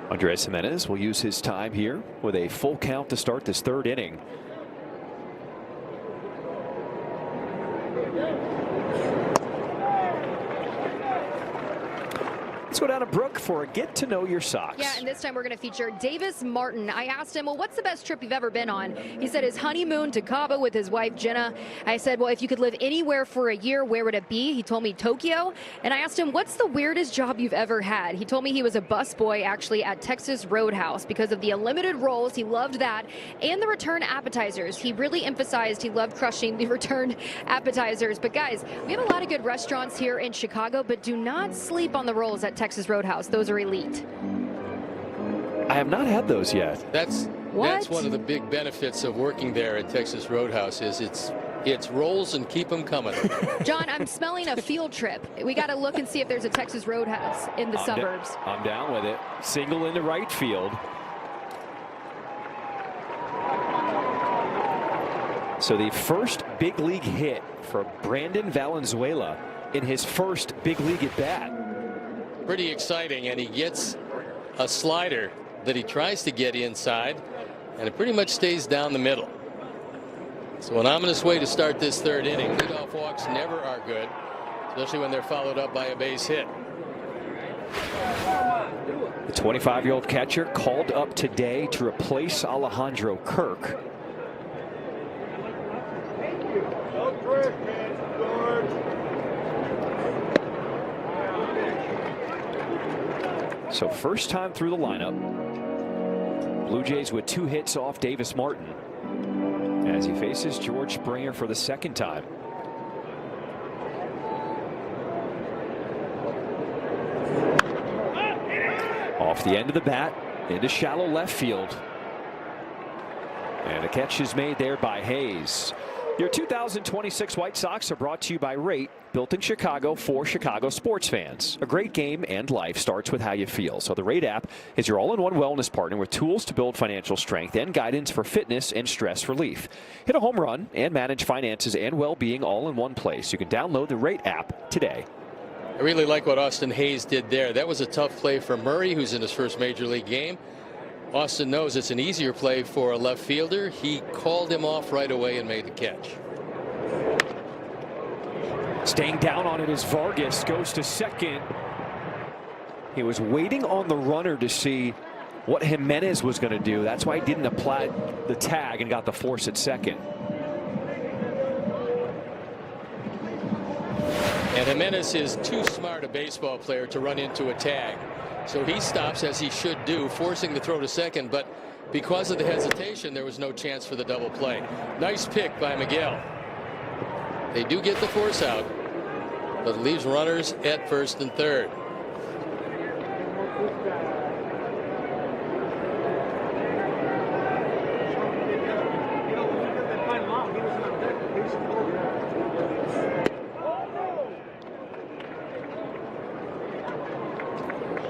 Andres Jimenez will use his time here with a full count to start this third inning. Let's go down to Brooke for a get to know your Sox. Yeah, and this time we're going to feature Davis Martin. I asked him, well, what's the best trip you've ever been on? He said his honeymoon to Cabo with his wife, Jenna. I said, well, if you could live anywhere for a year, where would it be? He told me Tokyo. And I asked him, what's the weirdest job you've ever had? He told me he was a busboy actually at Texas Roadhouse because of the unlimited rolls. He loved that. And the return appetizers. He really emphasized he loved crushing the return appetizers. But guys, we have a lot of good restaurants here in Chicago, but do not sleep on the rolls at Texas Roadhouse. Those are elite. I have not had those yet. That's one of the big benefits of working there at Texas Roadhouse is it's rolls and keep them coming. John, I'm smelling a field trip. We got to look and see if there's a Texas Roadhouse in the suburbs. I'm down with it. Single into right field. So the first big league hit for Brandon Valenzuela in his first big league at bat. Pretty exciting, and he gets a slider that he tries to get inside, and it pretty much stays down the middle. So an ominous way to start this third inning. Leadoff walks never are good, especially when they're followed up by a base hit. The 25-year-old catcher called up today to replace Alejandro Kirk. So first time through the lineup. Blue Jays with 2 hits off Davis Martin as he faces George Springer for the second time. Off the end of the bat into shallow left field. And a catch is made there by Hayes. Your 2026 White Sox are brought to you by Rate, built in Chicago for Chicago sports fans. A great game and life starts with how you feel. So the Rate app is your all-in-one wellness partner with tools to build financial strength and guidance for fitness and stress relief. Hit a home run and manage finances and well-being all in one place. You can download the Rate app today. I really like what Austin Hayes did there. That was a tough play for Murray, who's in his first major league game. Austin knows it's an easier play for a left fielder. He called him off right away and made the catch. Staying down on it as Vargas goes to second. He was waiting on the runner to see what Jimenez was going to do. That's why he didn't apply the tag and got the force at second. And Jimenez is too smart a baseball player to run into a tag. So he stops, as he should do, forcing the throw to second, but because of the hesitation, there was no chance for the double play. Nice pick by Miguel. They do get the force out, but leaves runners at first and third.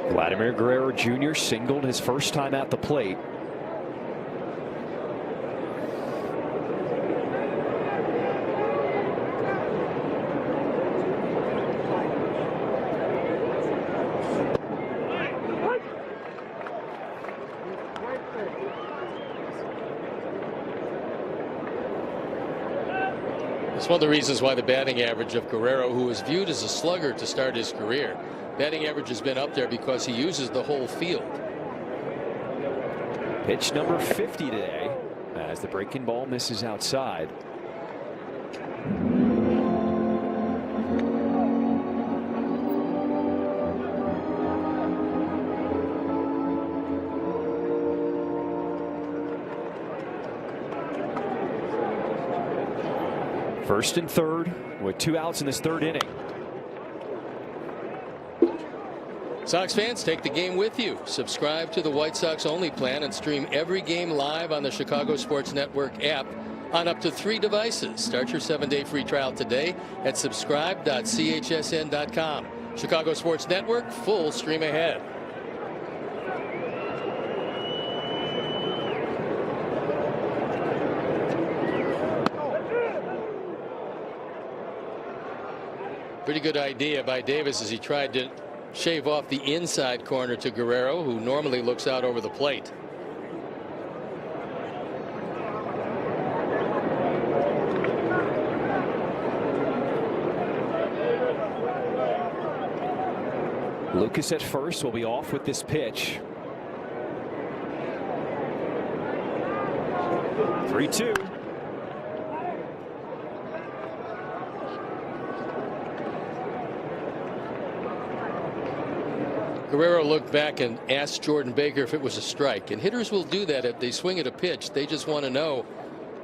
Vladimir Guerrero Jr. singled his first time at the plate. It's one of the reasons why the batting average of Guerrero, who was viewed as a slugger to start his career, batting average has been up there because he uses the whole field. Pitch number 50 today as the breaking ball misses outside. First and third with 2 outs in this third inning. Sox fans, take the game with you. Subscribe to the White Sox only plan and stream every game live on the Chicago Sports Network app on up to 3 devices. Start your 7-day free trial today at subscribe.chsn.com. Chicago Sports Network, full stream ahead. Pretty good idea by Davis as he tried to shave off the inside corner to Guerrero, who normally looks out over the plate. Lucas at first will be off with this pitch. 3-2. Guerrero looked back and asked Jordan Baker if it was a strike, and hitters will do that if they swing at a pitch. They just want to know,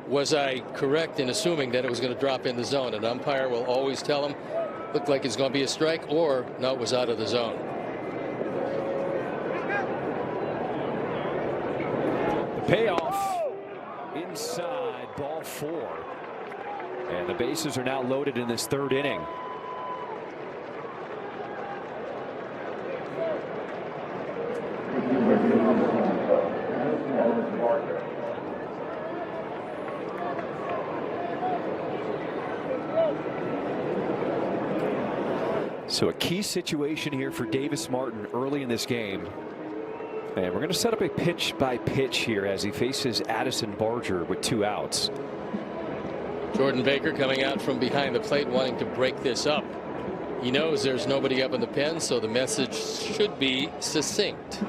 was I correct in assuming that it was going to drop in the zone? An umpire will always tell him, looked like it's going to be a strike, or no, it was out of the zone. The payoff inside, ball 4. And the bases are now loaded in this 3rd inning. So a key situation here for Davis Martin early in this game. And we're going to set up a pitch by pitch here as he faces Addison Barger with 2 outs. Jordan Baker coming out from behind the plate wanting to break this up. He knows there's nobody up in the pen, so the message should be succinct.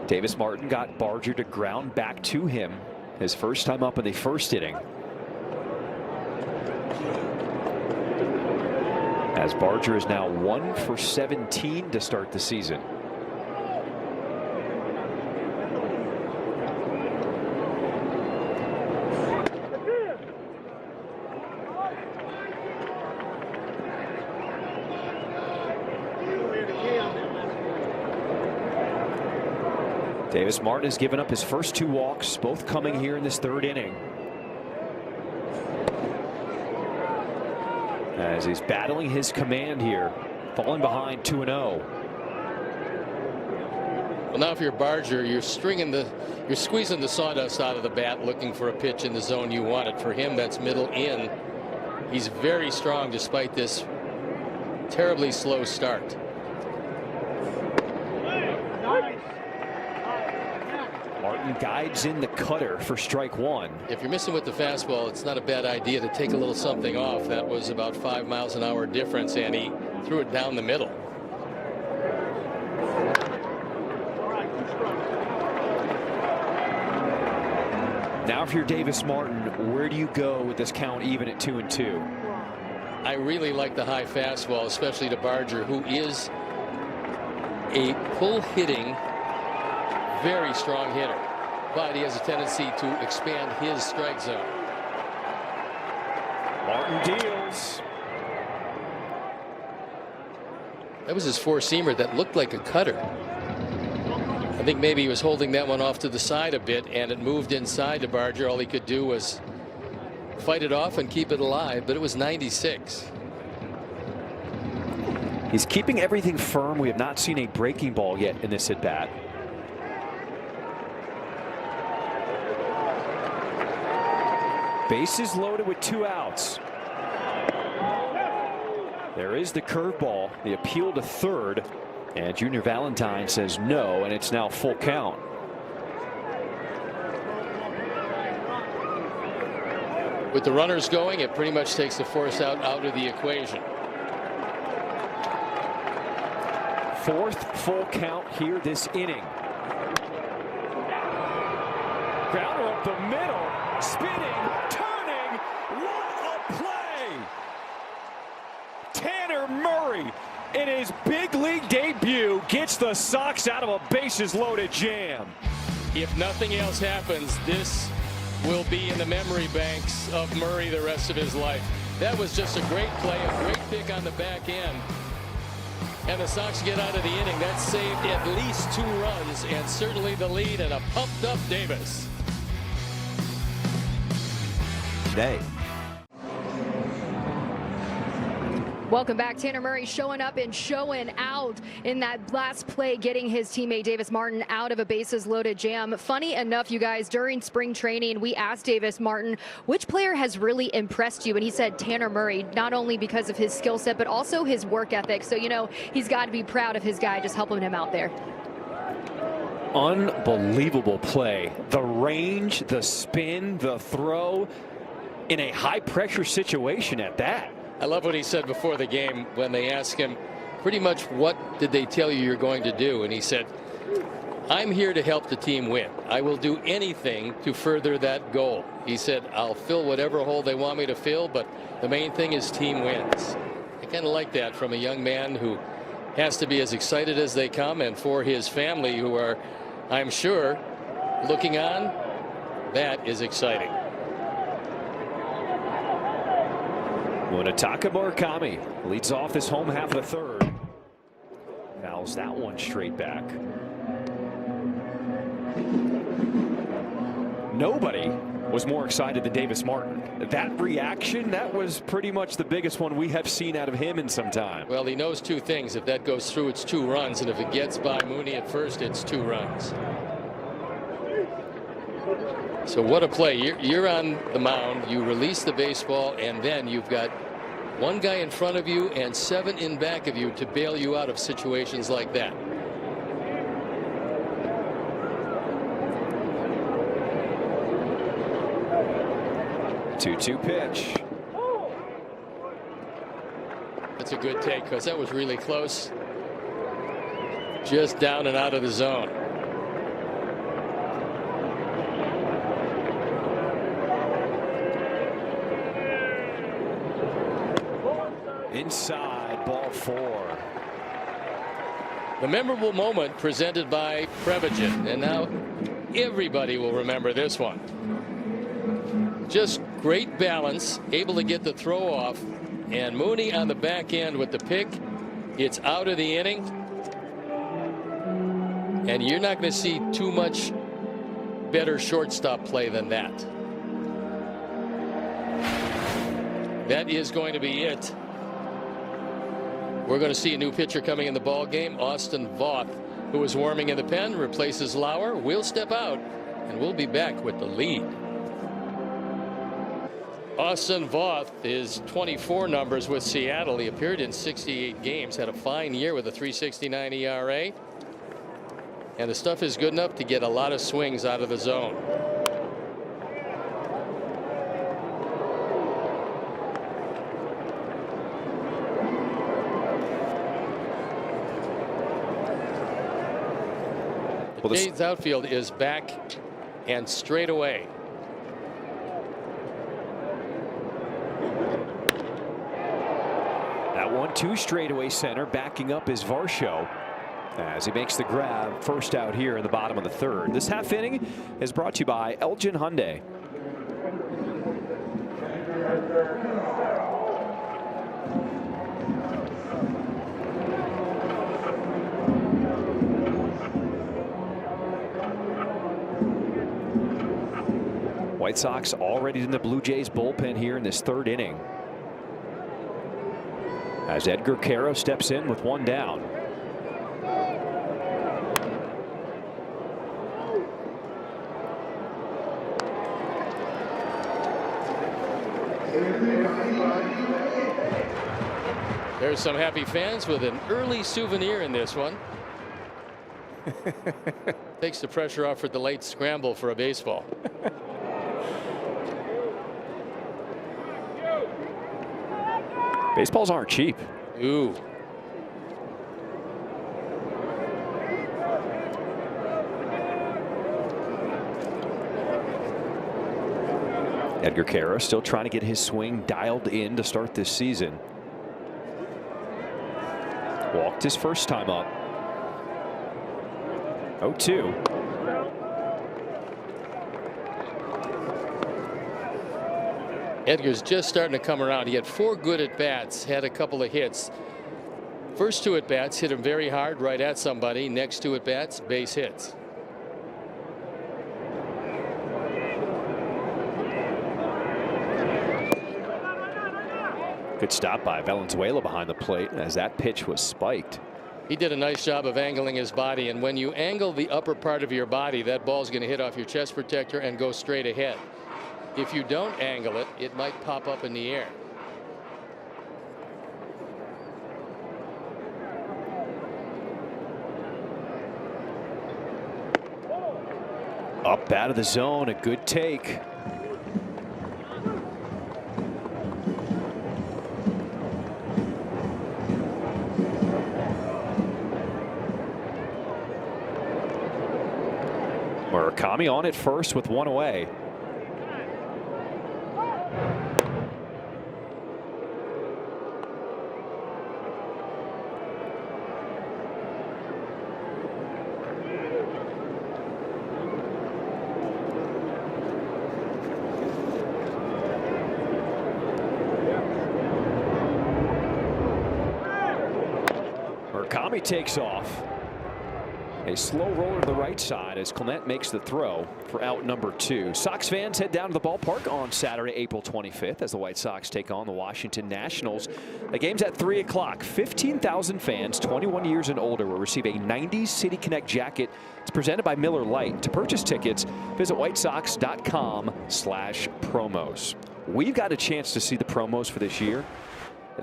Davis Martin got Barger to ground back to him his first time up in the 1st inning. As Barger is now 1 for 17 to start the season. Davis Martin has given up his first 2 walks, both coming here in this 3rd inning. As he's battling his command here, falling behind 2-0. Well, now if you're Barger, you're squeezing the sawdust out of the bat, looking for a pitch in the zone you want it. For him, that's middle in. He's very strong despite this terribly slow start. Martin guides in the cutter for strike 1. If you're missing with the fastball, it's not a bad idea to take a little something off. That was about 5 miles an hour difference, and he threw it down the middle. Now if you're Davis Martin, where do you go with this count even at 2-2? I really like the high fastball, especially to Barger, who is a pull-hitting, very strong hitter, but he has a tendency to expand his strike zone. Martin deals. That was his 4-seamer that looked like a cutter. I think maybe he was holding that one off to the side a bit, and it moved inside to Barger. All he could do was fight it off and keep it alive, but it was 96. He's keeping everything firm. We have not seen a breaking ball yet in this at bat. Bases loaded with 2 outs. There is the curveball, the appeal to 3rd, and Junior Valentine says no, and it's now full count. With the runners going, it pretty much takes the force out of the equation. 4th full count here this inning. Grounder up the middle, spinning, turning, what a play! Tanner Murray, in his big league debut, gets the Sox out of a bases loaded jam. If nothing else happens, this will be in the memory banks of Murray the rest of his life. That was just a great play, a great pick on the back end. And the Sox get out of the inning. That saved at least 2 runs and certainly the lead, and a pumped up Davis. Today. Welcome back. Tanner Murray showing up and showing out in that last play, getting his teammate Davis Martin out of a bases loaded jam. Funny enough, you guys, during spring training, we asked Davis Martin, which player has really impressed you? And he said Tanner Murray, not only because of his skill set, but also his work ethic. So, you know, he's got to be proud of his guy just helping him out there. Unbelievable play. The range, the spin, the throw in a high pressure situation at that. I love what he said before the game when they asked him pretty much what did they tell you you're going to do, and he said, I'm here to help the team win. I will do anything to further that goal. He said, I'll fill whatever hole they want me to fill, but the main thing is team wins. I kind of like that from a young man who has to be as excited as they come, and for his family who are, I'm sure, looking on, that is exciting. Munetaka Murakami leads off this home half of the third. Fouls that one straight back. Nobody was more excited than Davis Martin. That reaction, that was pretty much the biggest one we have seen out of him in some time. Well, he knows 2 things. If that goes through, it's 2 runs, and if it gets by Mooney at first, it's 2 runs. So what a play. You're on the mound, you release the baseball, and then you've got 1 guy in front of you and 7 in back of you to bail you out of situations like that. Two pitch. That's a good take because that was really close. Just down and out of the zone. Inside, ball 4. The memorable moment presented by Prevagen, and now everybody will remember this one. Just great balance, able to get the throw off, and Mooney on the back end with the pick. It's out of the inning, and you're not going to see too much better shortstop play than that. That is going to be it. We're going to see a new pitcher coming in the ball game. Austin Voth, who was warming in the pen, replaces Lauer. We'll step out, and we'll be back with the lead. Austin Voth is 24 numbers with Seattle. He appeared in 68 games, had a fine year with a 3.69 ERA. And the stuff is good enough to get a lot of swings out of the zone. The Jays outfield is back and straight away. That 1-2 straightaway center backing up is Varsho as he makes the grab. First out here in the bottom of the third. This half inning is brought to you by Elgin Hyundai. White Sox already in the Blue Jays bullpen here in this third inning, as Edgar Caro steps in with 1 down. There's some happy fans with an early souvenir in this one. Takes the pressure off for the late scramble for a baseball. Baseballs aren't cheap. Ooh. Edgar Caro still trying to get his swing dialed in to start this season. Walked his first time up. 0-2. Edgar's just starting to come around. He had 4 good at-bats, had a couple of hits. First 2 at-bats hit him very hard right at somebody. Next 2 at-bats, base hits. Good stop by Valenzuela behind the plate as that pitch was spiked. He did a nice job of angling his body, and when you angle the upper part of your body, that ball's going to hit off your chest protector and go straight ahead. If you don't angle it, it might pop up in the air. Up out of the zone, a good take. Murakami on at first with 1 away. Murakami takes off. A slow roller to the right side as Clement makes the throw for out number 2. Sox fans head down to the ballpark on Saturday, April 25th, as the White Sox take on the Washington Nationals. The game's at 3 o'clock. 15,000 fans 21 years and older will receive a 90s City Connect jacket. It's presented by Miller Lite. To purchase tickets, visit whitesox.com/promos. We've got a chance to see the promos for this year.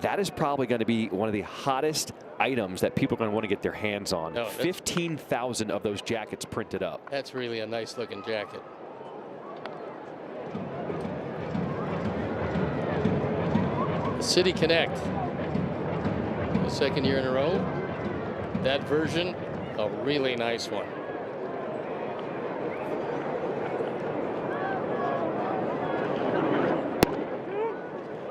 That is probably going to be one of the hottest items that people are going to want to get their hands on. 15,000 of those jackets printed up. That's really a nice looking jacket. City Connect. The 2nd year in a row. That version, a really nice one.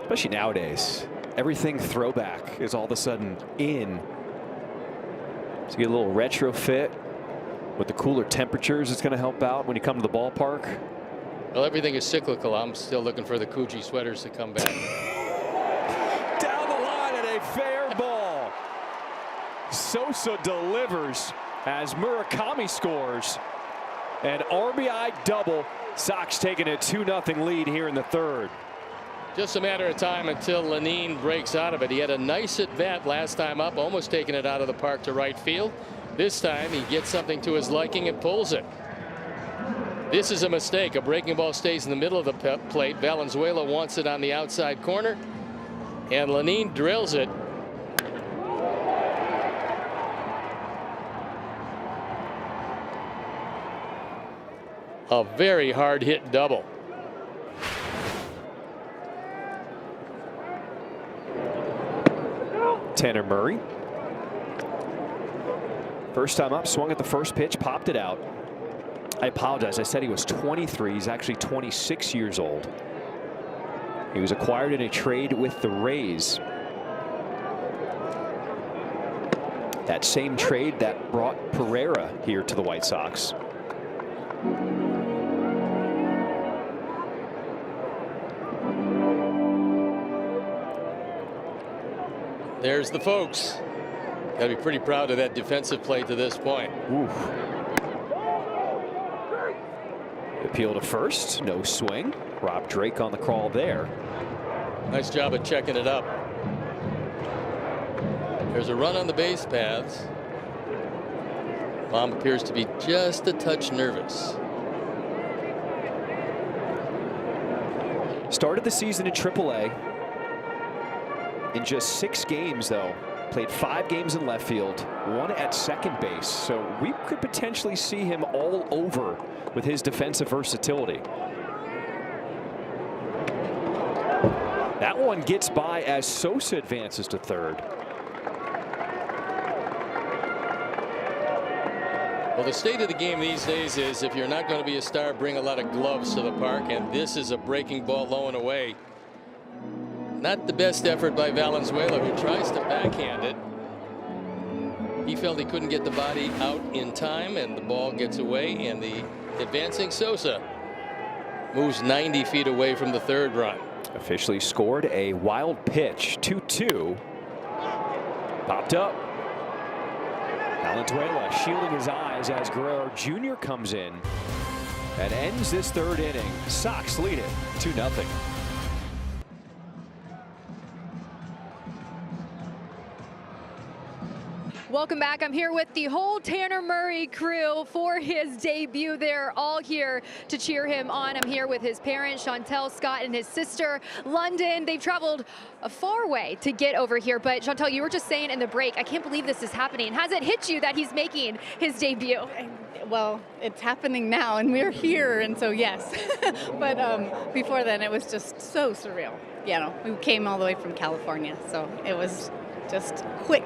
Especially nowadays. Everything throwback is all of a sudden in. So you get a little retrofit with the cooler temperatures. It's going to help out when you come to the ballpark. Well, everything is cyclical. I'm still looking for the Coogee sweaters to come back. Down the line and a fair ball. Sosa delivers as Murakami scores. An RBI double. Sox taking a 2-0 lead here in the 3rd. Just a matter of time until Lenine breaks out of it. He had a nice at bat last time up, almost taking it out of the park to right field. This time he gets something to his liking and pulls it. This is a mistake. A breaking ball stays in the middle of the plate. Valenzuela wants it on the outside corner, and Lenine drills it. A very hard hit double. Tanner Murray. First time up, swung at the first pitch, popped it out. I apologize. I said he was 23. He's actually 26 years old. He was acquired in a trade with the Rays. That same trade that brought Pereira here to the White Sox. There's the folks. Got to be pretty proud of that defensive play to this point. Oof. Appeal to first, no swing. Rob Drake on the crawl there. Nice job of checking it up. There's a run on the base paths. Mom appears to be just a touch nervous. Started the season in AAA. In just 6 games, though, played 5 games in left field, 1 at second base. So we could potentially see him all over with his defensive versatility. That one gets by as Sosa advances to 3rd. Well, the state of the game these days is if you're not going to be a star, bring a lot of gloves to the park, and this is a breaking ball low and away. Not the best effort by Valenzuela, who tries to backhand it. He felt he couldn't get the body out in time, and the ball gets away, and the advancing Sosa moves 90 feet away from the 3rd run. officially scored a wild pitch. 2-2. Popped up. Valenzuela shielding his eyes as Guerrero Jr. comes in and ends this third inning. Sox lead it 2-0. Welcome back. I'm here with the whole Tanner Murray crew for his debut. They're all here to cheer him on. I'm here with his parents, Chantel, Scott, and his sister, London. They've traveled a far way to get over here. But Chantel, you were just saying in the break, I can't believe this is happening. Has it hit you that he's making his debut? Well, it's happening now, and we're here, and so yes. But before then, it was just so surreal. You know, we came all the way from California, so it was just quick,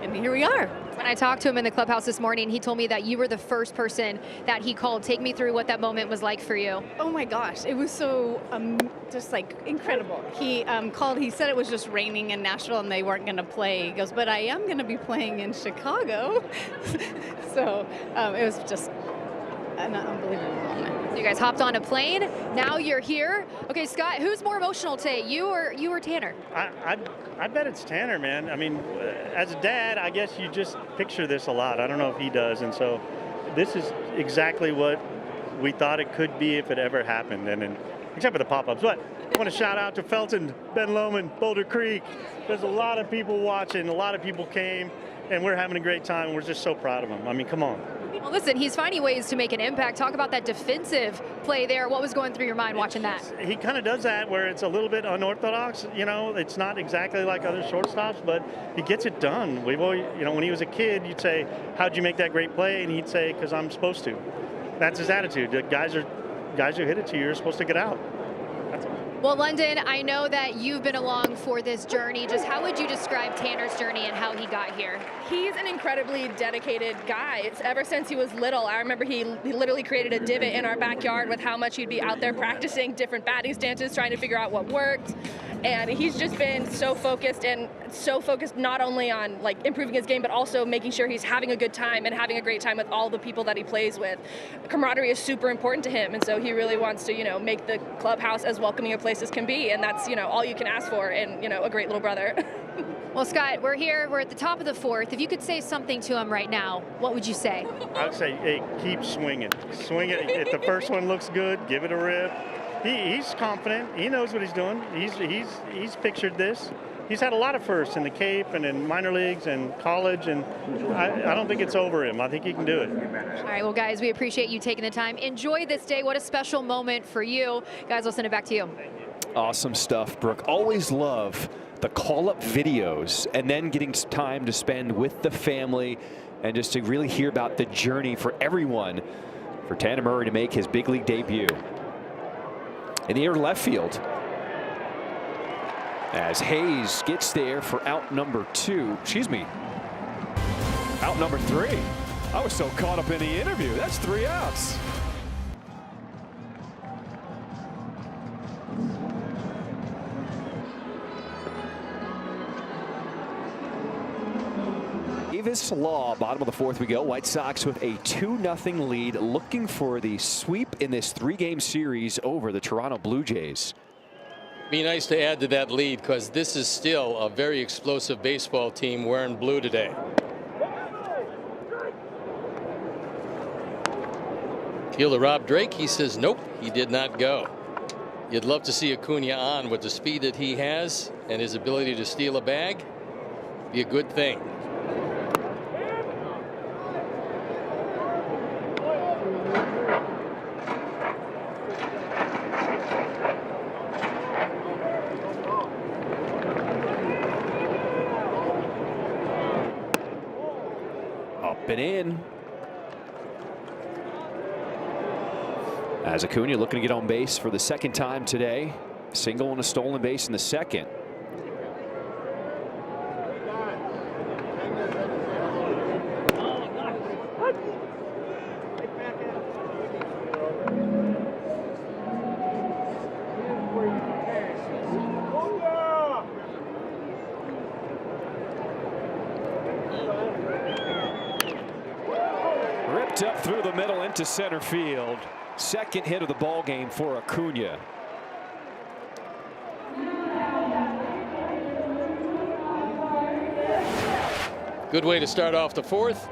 and here we are. When I talked to him in the clubhouse this morning, he told me that you were the first person that he called. Take me through what that moment was like for you. Oh my gosh, it was so just like incredible. He called, he said it was just raining in Nashville and they weren't going to play. He goes, but I am going to be playing in Chicago. So it was just an unbelievable moment. So you guys hopped on a plane. Now you're here. Okay, Scott, who's more emotional today, you or Tanner? I bet it's Tanner, man. I mean, as a dad, I guess you just picture this a lot. I don't know if he does, and so this is exactly what we thought it could be if it ever happened. And except for the pop-ups. But I want to shout out to Felton, Ben Lomond, Boulder Creek. There's a lot of people watching. A lot of people came, and we're having a great time. We're just so proud of him. I mean, come on. Well, listen, he's finding ways to make an impact. Talk about that defensive play there. What was going through your mind watching that? He kind of does that where it's a little bit unorthodox. You know, it's not exactly like other shortstops, but he gets it done. We've always, you know, when he was a kid, you'd say, how'd you make that great play? And he'd say, because I'm supposed to. That's his attitude. The guys who hit it to you, you're supposed to get out. That's all. Well, London, I know that you've been along for this journey. Just how would you describe Tanner's journey and how he got here? He's an incredibly dedicated guy. It's ever since he was little. I remember he literally created a divot in our backyard with how much he'd be out there practicing different batting stances, trying to figure out what worked. And he's just been so focused not only on like improving his game, but also making sure he's having a good time and having a great time with all the people that he plays with. Camaraderie is super important to him, and so he really wants to, you know, make the clubhouse as welcoming a place as can be, and that's, you know, all you can ask for in, you know, a great little brother. Well, Scott, we're here. We're at the top of the fourth. If you could say something to him right now, what would you say? I would say, hey, keep swinging. Swing it. If the first one looks good, give it a rip. He's confident. He knows what he's doing. He's pictured this. He's had a lot of firsts in the Cape and in minor leagues and college, and I don't think it's over him. I think he can do it. All right, well, guys, we appreciate you taking the time. Enjoy this day. What a special moment for you. Guys, I'll send it back to you. Awesome stuff, Brooke. Always love the call-up videos and then getting time to spend with the family and just to really hear about the journey for everyone for Tanner Murray to make his big league debut. In the air left field as Hayes gets there for out number 2. Excuse me, out number 3. I was so caught up in the interview. That's 3 outs. Davis Law, bottom of the fourth we go. White Sox with a 2-0 lead, looking for the sweep in this 3-game series over the Toronto Blue Jays. Be nice to add to that lead, because this is still a very explosive baseball team wearing blue today. Fielder Rob Drake, he says nope, he did not go. You'd love to see Acuna on with the speed that he has and his ability to steal a bag. Be a good thing. Up and in. As Acuna looking to get on base for the second time today. Single and a stolen base in the second. Ripped up through the middle into center field. Second hit of the ball game for Acuna. Good way to start off the fourth.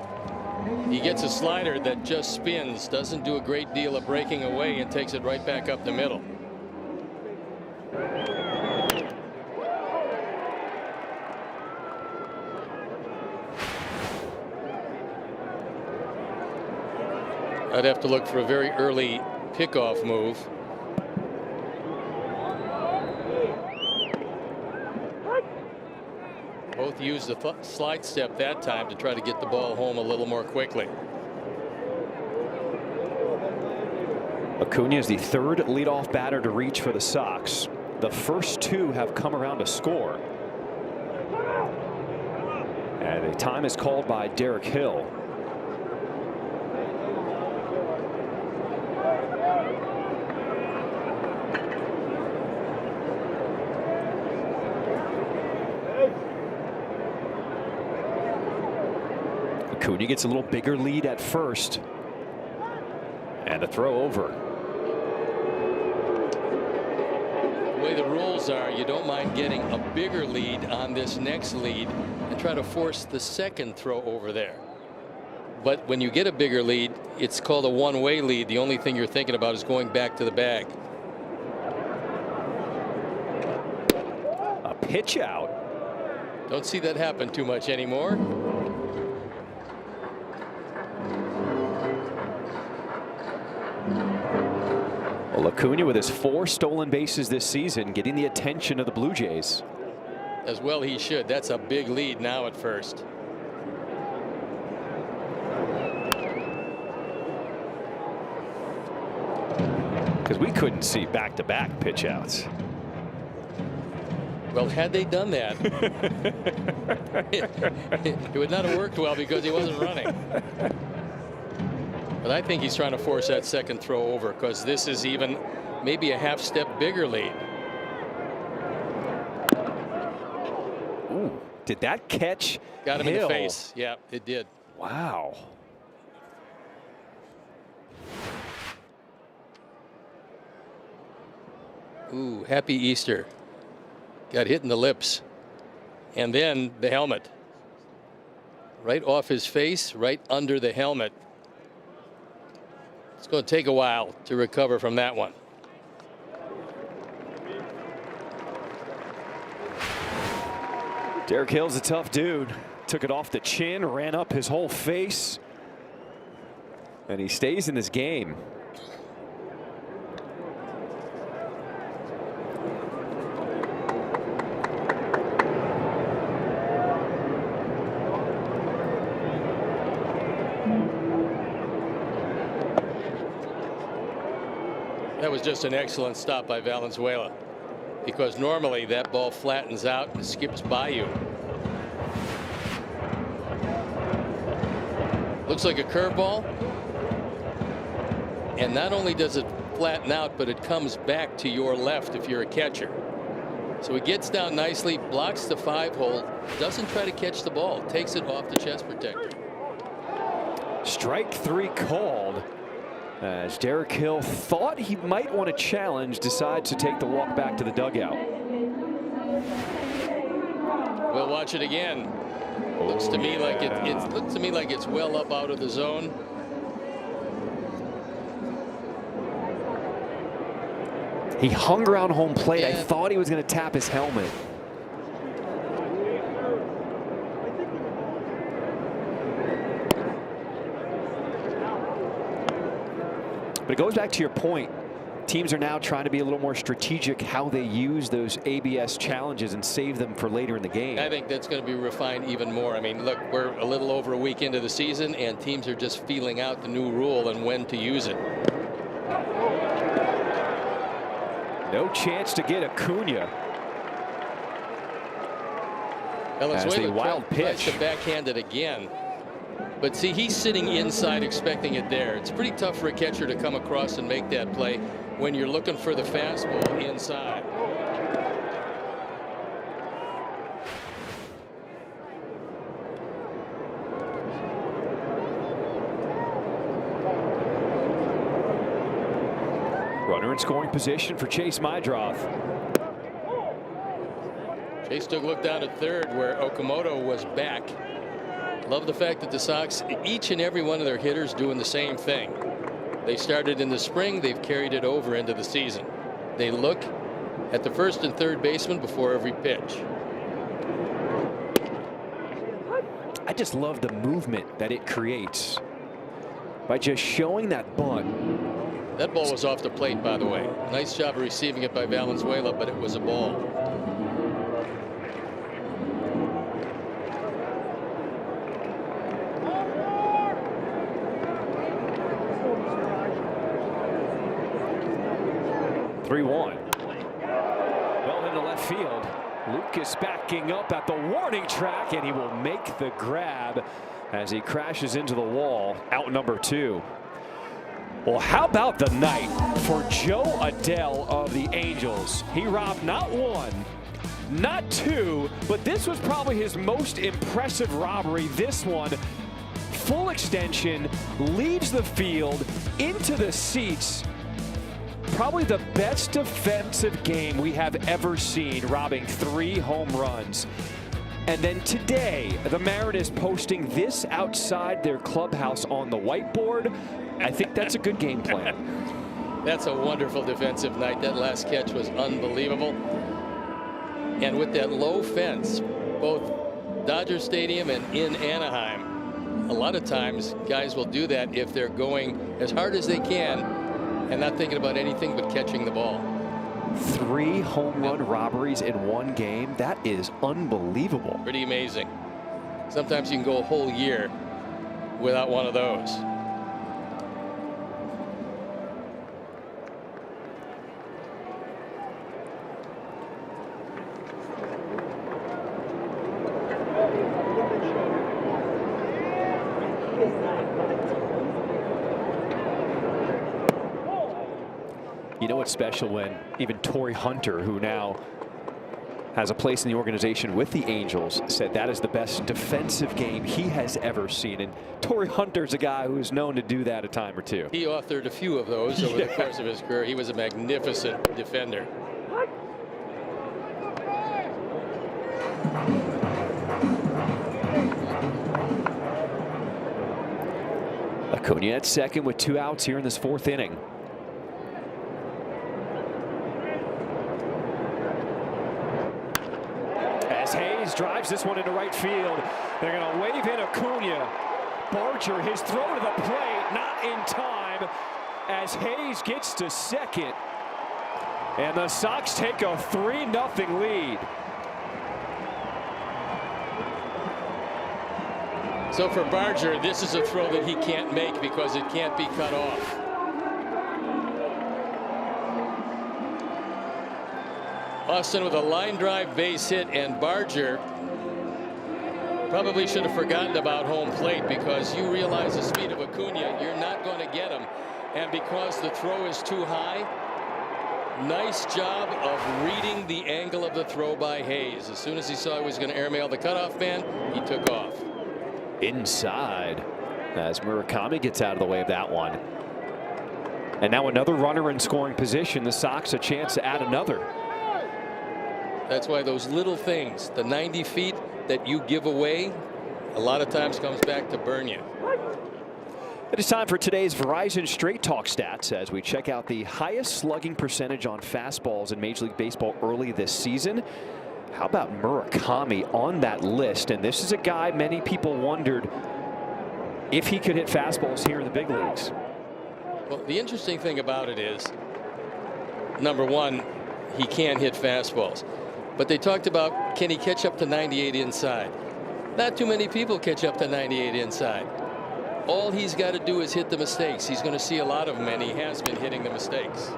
He gets a slider that just spins, doesn't do a great deal of breaking away, and takes it right back up the middle. I'd have to look for a very early pickoff move. Both used the slide step that time to try to get the ball home a little more quickly. Acuna is the third leadoff batter to reach for the Sox. The first two have come around to score. And a time is called by Derek Hill. Acuna gets a little bigger lead at first. And a throw over. The way the rules are, you don't mind getting a bigger lead on this next lead and try to force the second throw over there. But when you get a bigger lead, it's called a one-way lead. The only thing you're thinking about is going back to the bag. A pitch out. Don't see that happen too much anymore. Well, Acuna with his 4 stolen bases this season, getting the attention of the Blue Jays. As well he should. That's a big lead now at first. Because we couldn't see back-to-back pitch outs. Well, had they done that, it would not have worked well because he wasn't running. But I think he's trying to force that second throw over because this is even maybe a half step bigger lead. Ooh, did that catch? Got him Hill? in the face. Yeah, it did. Wow. Ooh, happy Easter. Got hit in the lips. And then the helmet. Right off his face, right under the helmet. It's going to take a while to recover from that one. Derek Hill's a tough dude. Took it off the chin, ran up his whole face. And he stays in this game. That was just an excellent stop by Valenzuela, because normally that ball flattens out and skips by you. Looks like a curveball, and not only does it flatten out, but it comes back to your left if you're a catcher. So he gets down nicely, blocks the 5-hole, doesn't try to catch the ball, takes it off the chest protector. Strike 3 called. As Derek Hill thought he might want to challenge, decides to take the walk back to the dugout. We'll watch it again. Looks to me like it looks to me like it's well up out of the zone. He hung around home plate. I thought he was going to tap his helmet. But it goes back to your point. Teams are now trying to be a little more strategic how they use those ABS challenges and save them for later in the game. I think that's going to be refined even more. I mean, look, we're a little over a week into the season, and teams are just feeling out the new rule and when to use it. No chance to get Acuna. Valenzuela as the wild pitch. Tries to backhand it again. But see, he's sitting inside expecting it there. It's pretty tough for a catcher to come across and make that play when you're looking for the fastball inside. Runner in scoring position for Chase Mydroth. Chase took a look down at third where Okamoto was back. Love the fact that the Sox, each and every one of their hitters doing the same thing. They started in the spring. They've carried it over into the season. They look at the first and third baseman before every pitch. I just love the movement that it creates by just showing that bunt. That ball was off the plate, by the way. Nice job of receiving it by Valenzuela, but it was a ball. Well into left field. Lucas backing up at the warning track, and he will make the grab as he crashes into the wall. Out number 2. Well, how about the night for Joe Adell of the Angels? He robbed not 1, not 2, but this was probably his most impressive robbery. This one, full extension, leaves the field into the seats. Probably the best defensive game we have ever seen, robbing 3 home runs. And then today, the Mariners posting this outside their clubhouse on the whiteboard. I think that's a good game plan. That's a wonderful defensive night. That last catch was unbelievable. And with that low fence, both Dodger Stadium and in Anaheim, a lot of times guys will do that if they're going as hard as they can and not thinking about anything but catching the ball. 3 home run robberies in one game. That is unbelievable. Pretty amazing. Sometimes you can go a whole year without one of those. You know what's special when even Torrey Hunter, who now has a place in the organization with the Angels, said that is the best defensive game he has ever seen. And Torrey Hunter's a guy who's known to do that a time or two. He authored a few of those over the course of his career. He was a magnificent defender. Acuna at second with 2 outs here in this 4th inning. Hayes drives this one into right field. They're going to wave in Acuna. Barger, his throw to the plate, not in time as Hayes gets to second. And the Sox take a 3-0 lead. So for Barger, this is a throw that he can't make because it can't be cut off. Austin with a line drive base hit, and Barger probably should have forgotten about home plate because you realize the speed of Acuna, you're not going to get him. And because the throw is too high, nice job of reading the angle of the throw by Hayes. As soon as he saw he was going to airmail the cutoff man, he took off. Inside as Murakami gets out of the way of that one. And now another runner in scoring position. The Sox a chance to add another. That's why those little things, the 90 feet that you give away, a lot of times comes back to burn you. It is time for today's Verizon Straight Talk stats as we check out the highest slugging percentage on fastballs in Major League Baseball early this season. How about Murakami on that list? And this is a guy many people wondered if he could hit fastballs here in the big leagues. Well, the interesting thing about it is, number one, he can hit fastballs. But they talked about, can he catch up to 98 inside? Not too many people catch up to 98 inside. All he's got to do is hit the mistakes. He's going to see a lot of them, and he has been hitting the mistakes.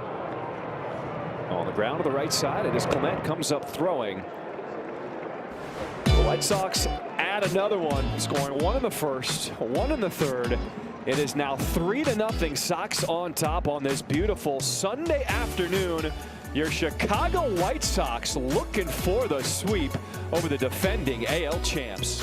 On the ground to the right side, and as Clement comes up throwing. The White Sox add another one, scoring 1 in the first, 1 in the third. It is now 3-0 Sox on top on this beautiful Sunday afternoon. Your Chicago White Sox looking for the sweep over the defending AL champs.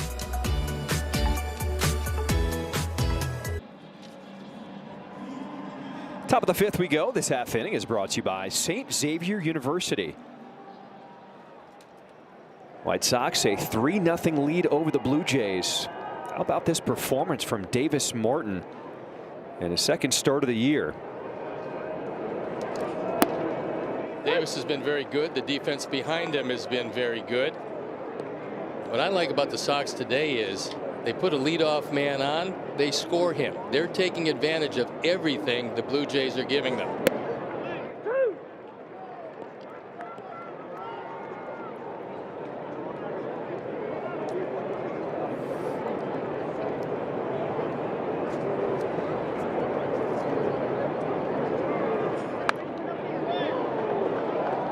Top of the 5th we go. This half inning is brought to you by St. Xavier University. White Sox a 3-0 lead over the Blue Jays. How about this performance from Davis Martin in his second start of the year? Davis has been very good. The defense behind him has been very good. What I like about the Sox today is they put a leadoff man on, they score him. They're taking advantage of everything the Blue Jays are giving them.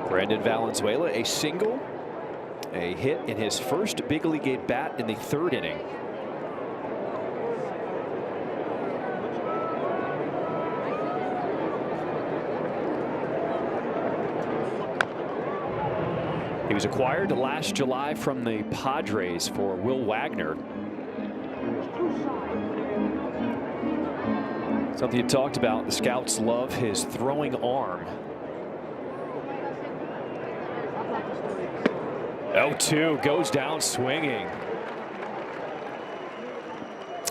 Brandon Valenzuela, a single, a hit in his first big league at bat in the third inning. He was acquired last July from the Padres for Will Wagner. Something you talked about, the scouts love his throwing arm. 0-2, goes down swinging.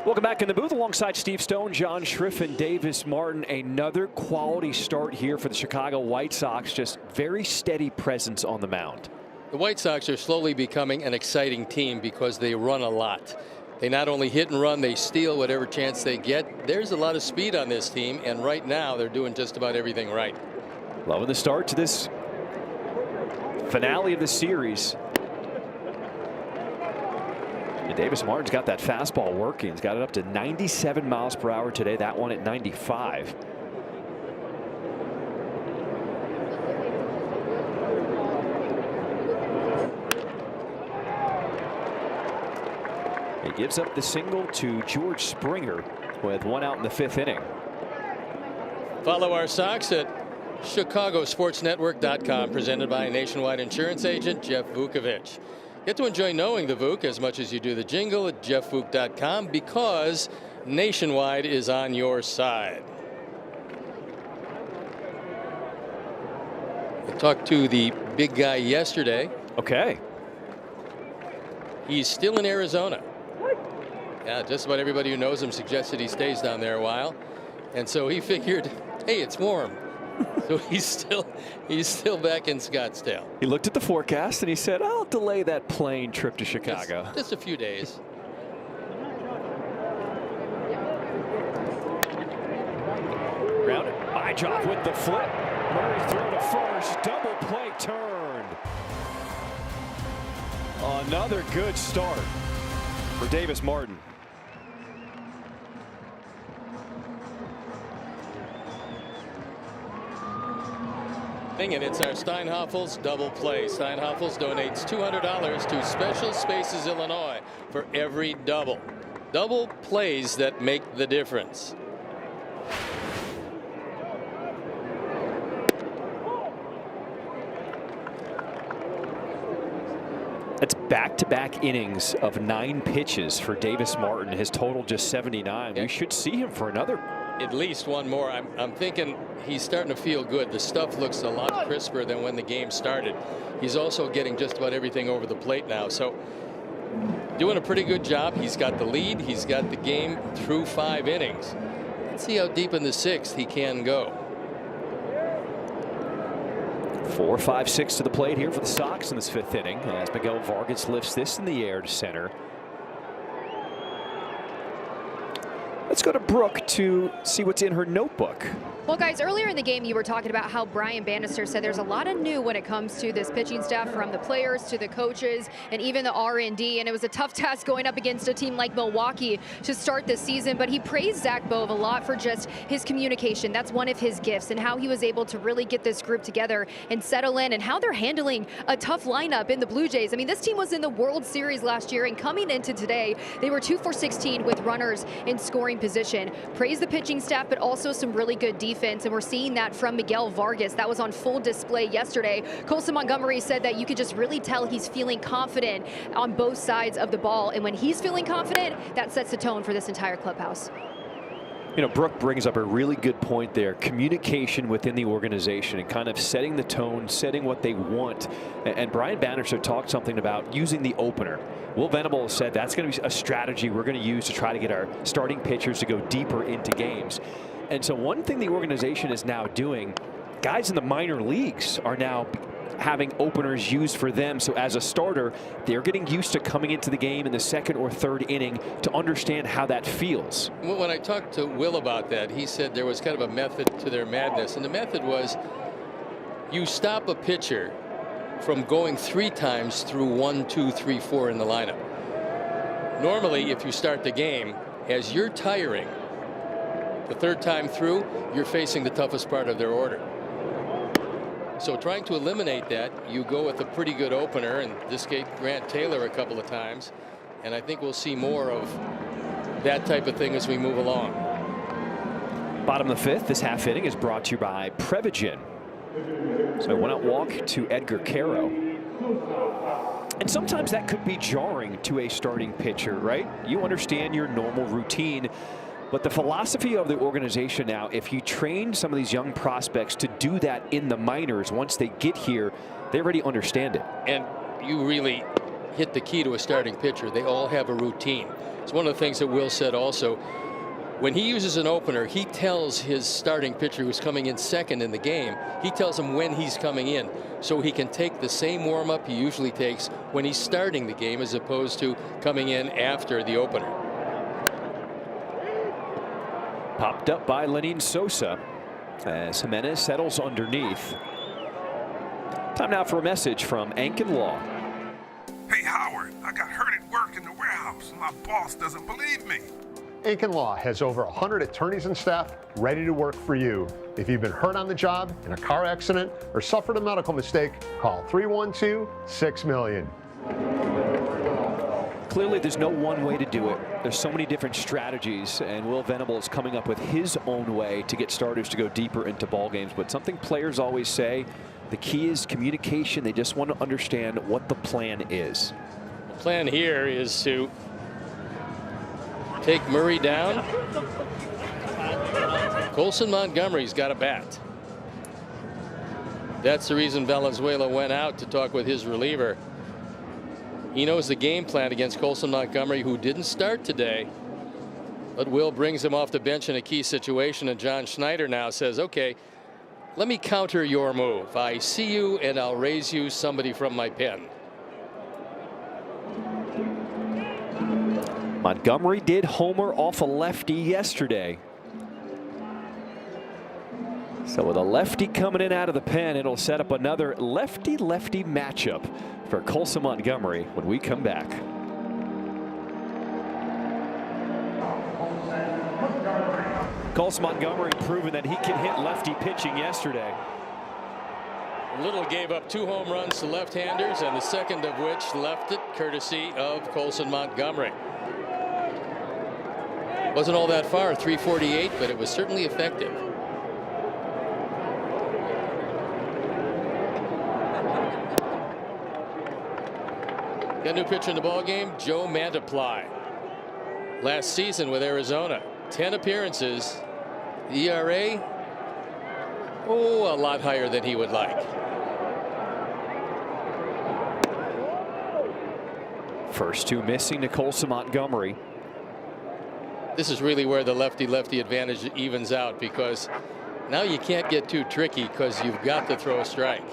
Welcome back in the booth alongside Steve Stone, John Schriff, and Davis Martin. Another quality start here for the Chicago White Sox. Just very steady presence on the mound. The White Sox are slowly becoming an exciting team because they run a lot. They not only hit and run, they steal whatever chance they get. There's a lot of speed on this team, and right now they're doing just about everything right. Loving the start to this finale of the series. And Davis Martin's got that fastball working. He's got it up to 97 miles per hour today. That one at 95. He gives up the single to George Springer with one out in the fifth inning. Follow our Sox at ChicagoSportsNetwork.com, presented by Nationwide Insurance Agent Jeff Vukovich. Get to enjoy knowing the Vuk as much as you do the jingle at JeffVuk.com, because Nationwide is on your side. I talked to the big guy yesterday. Okay. He's still in Arizona. Yeah, just about everybody who knows him suggested he stays down there a while. And so he figured, hey, it's warm. So he's still back in Scottsdale. He looked at the forecast and he said, I'll delay that plane trip to Chicago. Just a few days. Grounded by Job with the flip. Murray throw to first. Double play turned. Another good start for Davis Martin. And it's our Steinhoffels double play. Steinhoffels donates $200 to Special Spaces Illinois for every double. Double plays that make the difference. It's back-to-back innings of 9 pitches for Davis Martin. His total just 79. We should see him for another. At least one more. I'm thinking he's starting to feel good. The stuff looks a lot crisper than when the game started. He's also getting just about everything over the plate now. So doing a pretty good job. He's got the lead. He's got the game through 5 innings. Let's see how deep in the 6th he can go. 4, 5, 6 to the plate here for the Sox in this 5th inning, as Miguel Vargas lifts this in the air to center. Let's go to Brooke to see what's in her notebook. Well, guys, earlier in the game, you were talking about how Brian Bannister said there's a lot of new when it comes to this pitching staff, from the players to the coaches and even the R&D. And it was a tough task going up against a team like Milwaukee to start this season. But he praised Zach Bove a lot for just his communication. That's one of his gifts, and how he was able to really get this group together and settle in, and how they're handling a tough lineup in the Blue Jays. I mean, this team was in the World Series last year, and coming into today, they were 2 for 16 with runners in scoring position. Praise the pitching staff, but also some really good defense. And we're seeing that from Miguel Vargas. That was on full display yesterday. Colson Montgomery said that you could just really tell he's feeling confident on both sides of the ball. And when he's feeling confident, that sets the tone for this entire clubhouse. You know, Brooke brings up a really good point there. Communication within the organization and kind of setting the tone, setting what they want. And Brian Bannister talked something about using the opener. Will Venables said that's going to be a strategy we're going to use to try to get our starting pitchers to go deeper into games. And so one thing the organization is now doing, guys in the minor leagues are now having openers used for them. So as a starter, they're getting used to coming into the game in the second or third inning to understand how that feels. When I talked to Will about that, he said there was kind of a method to their madness. And the method was you stop a pitcher from going 3 times through 1, 2, 3, 4 in the lineup. Normally, if you start the game, as you're tiring, the 3rd time through, you're facing the toughest part of their order. So trying to eliminate that, you go with a pretty good opener, and this gave Grant Taylor a couple of times, and I think we'll see more of that type of thing as we move along. Bottom of the 5th, this half inning is brought to you by Prevagen. So why not walk to Edgar Caro? And sometimes that could be jarring to a starting pitcher, right? You understand your normal routine. But the philosophy of the organization now, if you train some of these young prospects to do that in the minors, once they get here, they already understand it. And you really hit the key to a starting pitcher. They all have a routine. It's one of the things that Will said also. When he uses an opener, he tells his starting pitcher who's coming in second in the game, he tells him when he's coming in, so he can take the same warm-up he usually takes when he's starting the game as opposed to coming in after the opener. Popped up by Lenin Sosa as Jimenez settles underneath. Time now for a message from Ankin Law. Hey Howard, I got hurt at work in the warehouse. My boss doesn't believe me. Ankin Law has over 100 attorneys and staff ready to work for you. If you've been hurt on the job, in a car accident, or suffered a medical mistake, call 312-6-million. Clearly, there's no one way to do it. There's so many different strategies, and Will Venables is coming up with his own way to get starters to go deeper into ball games. But something players always say, the key is communication. They just want to understand what the plan is. The plan here is to take Murray down. Colson Montgomery's got a bat. That's the reason Valenzuela went out to talk with his reliever. He knows the game plan against Colson Montgomery, who didn't start today. But Will brings him off the bench in a key situation, and John Schneider now says, okay, let me counter your move. I see you and I'll raise you somebody from my pen. Montgomery did homer off a lefty yesterday. So with a lefty coming in out of the pen, it'll set up another lefty-lefty matchup for Colson Montgomery when we come back. Colson Montgomery proving that he can hit lefty pitching yesterday. Little gave up 2 home runs to left-handers, and the second of which left it courtesy of Colson Montgomery. Wasn't all that far, 348, but it was certainly effective. Got a new pitcher in the ball game, Joe Mantiply. Last season with Arizona, 10 appearances, ERA, oh, a lot higher than he would like. First 2 missing to Colson Montgomery. This is really where the lefty-lefty advantage evens out, because now you can't get too tricky because you've got to throw a strike.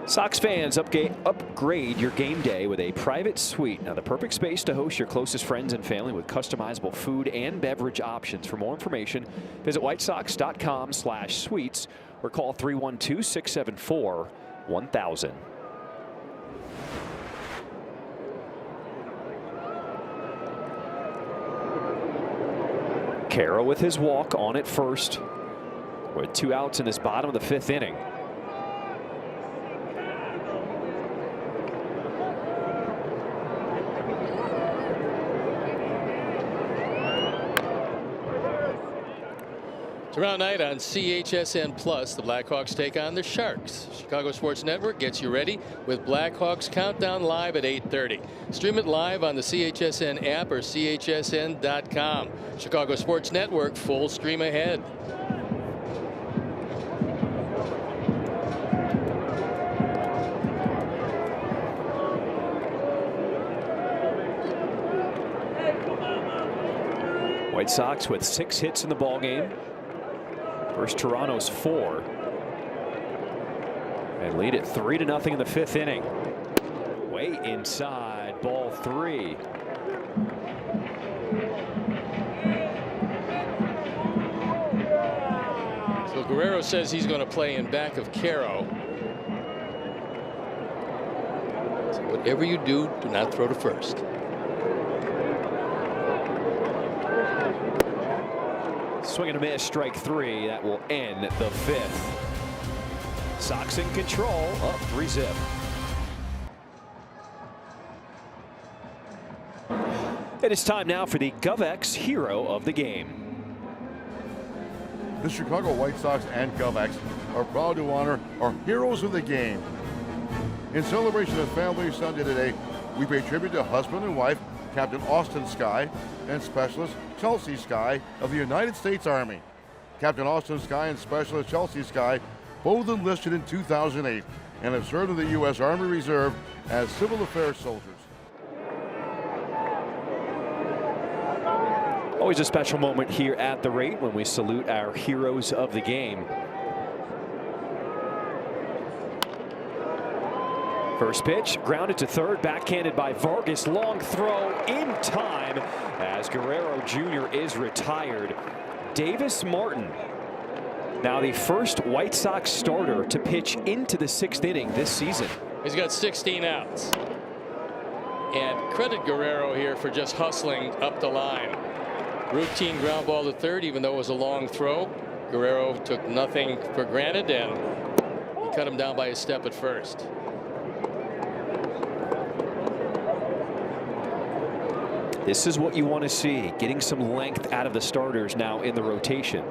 Sox fans, upgrade your game day with a private suite. Now, the perfect space to host your closest friends and family with customizable food and beverage options. For more information, visit whitesox.com/suites or call 312-674-1000. Caro with his walk on at first. With 2 outs in this bottom of the 5th inning. Tomorrow night on CHSN Plus, the Blackhawks take on the Sharks. Chicago Sports Network gets you ready with Blackhawks Countdown live at 8:30. Stream it live on the CHSN app or CHSN.com. Chicago Sports Network, full stream ahead. White Sox with 6 hits in the ballgame. First Toronto's 4. And lead it 3-0 in the 5th inning. Way inside, ball 3. So Guerrero says he's going to play in back of Caro. So whatever you do not throw to first. Swing and a miss, strike 3. That will end the 5th. Sox in control, up 3-0. It is time now for the GovX Hero of the Game. The Chicago White Sox and GovX are proud to honor our heroes of the game. In celebration of Family Sunday today, we pay tribute to husband and wife Captain Austin Skye and Specialist Chelsea Skye of the United States Army. Captain Austin Skye and Specialist Chelsea Skye both enlisted in 2008 and have served in the U.S. Army Reserve as civil affairs soldiers. Always a special moment here at the rate when we salute our heroes of the game. First pitch grounded to third, backhanded by Vargas. Long throw in time as Guerrero Jr. is retired. Davis Martin, now the first White Sox starter to pitch into the 6th inning this season. He's got 16 outs. And credit Guerrero here for just hustling up the line. Routine ground ball to third, even though it was a long throw. Guerrero took nothing for granted and he cut him down by a step at first. This is what you want to see, getting some length out of the starters now in the rotation.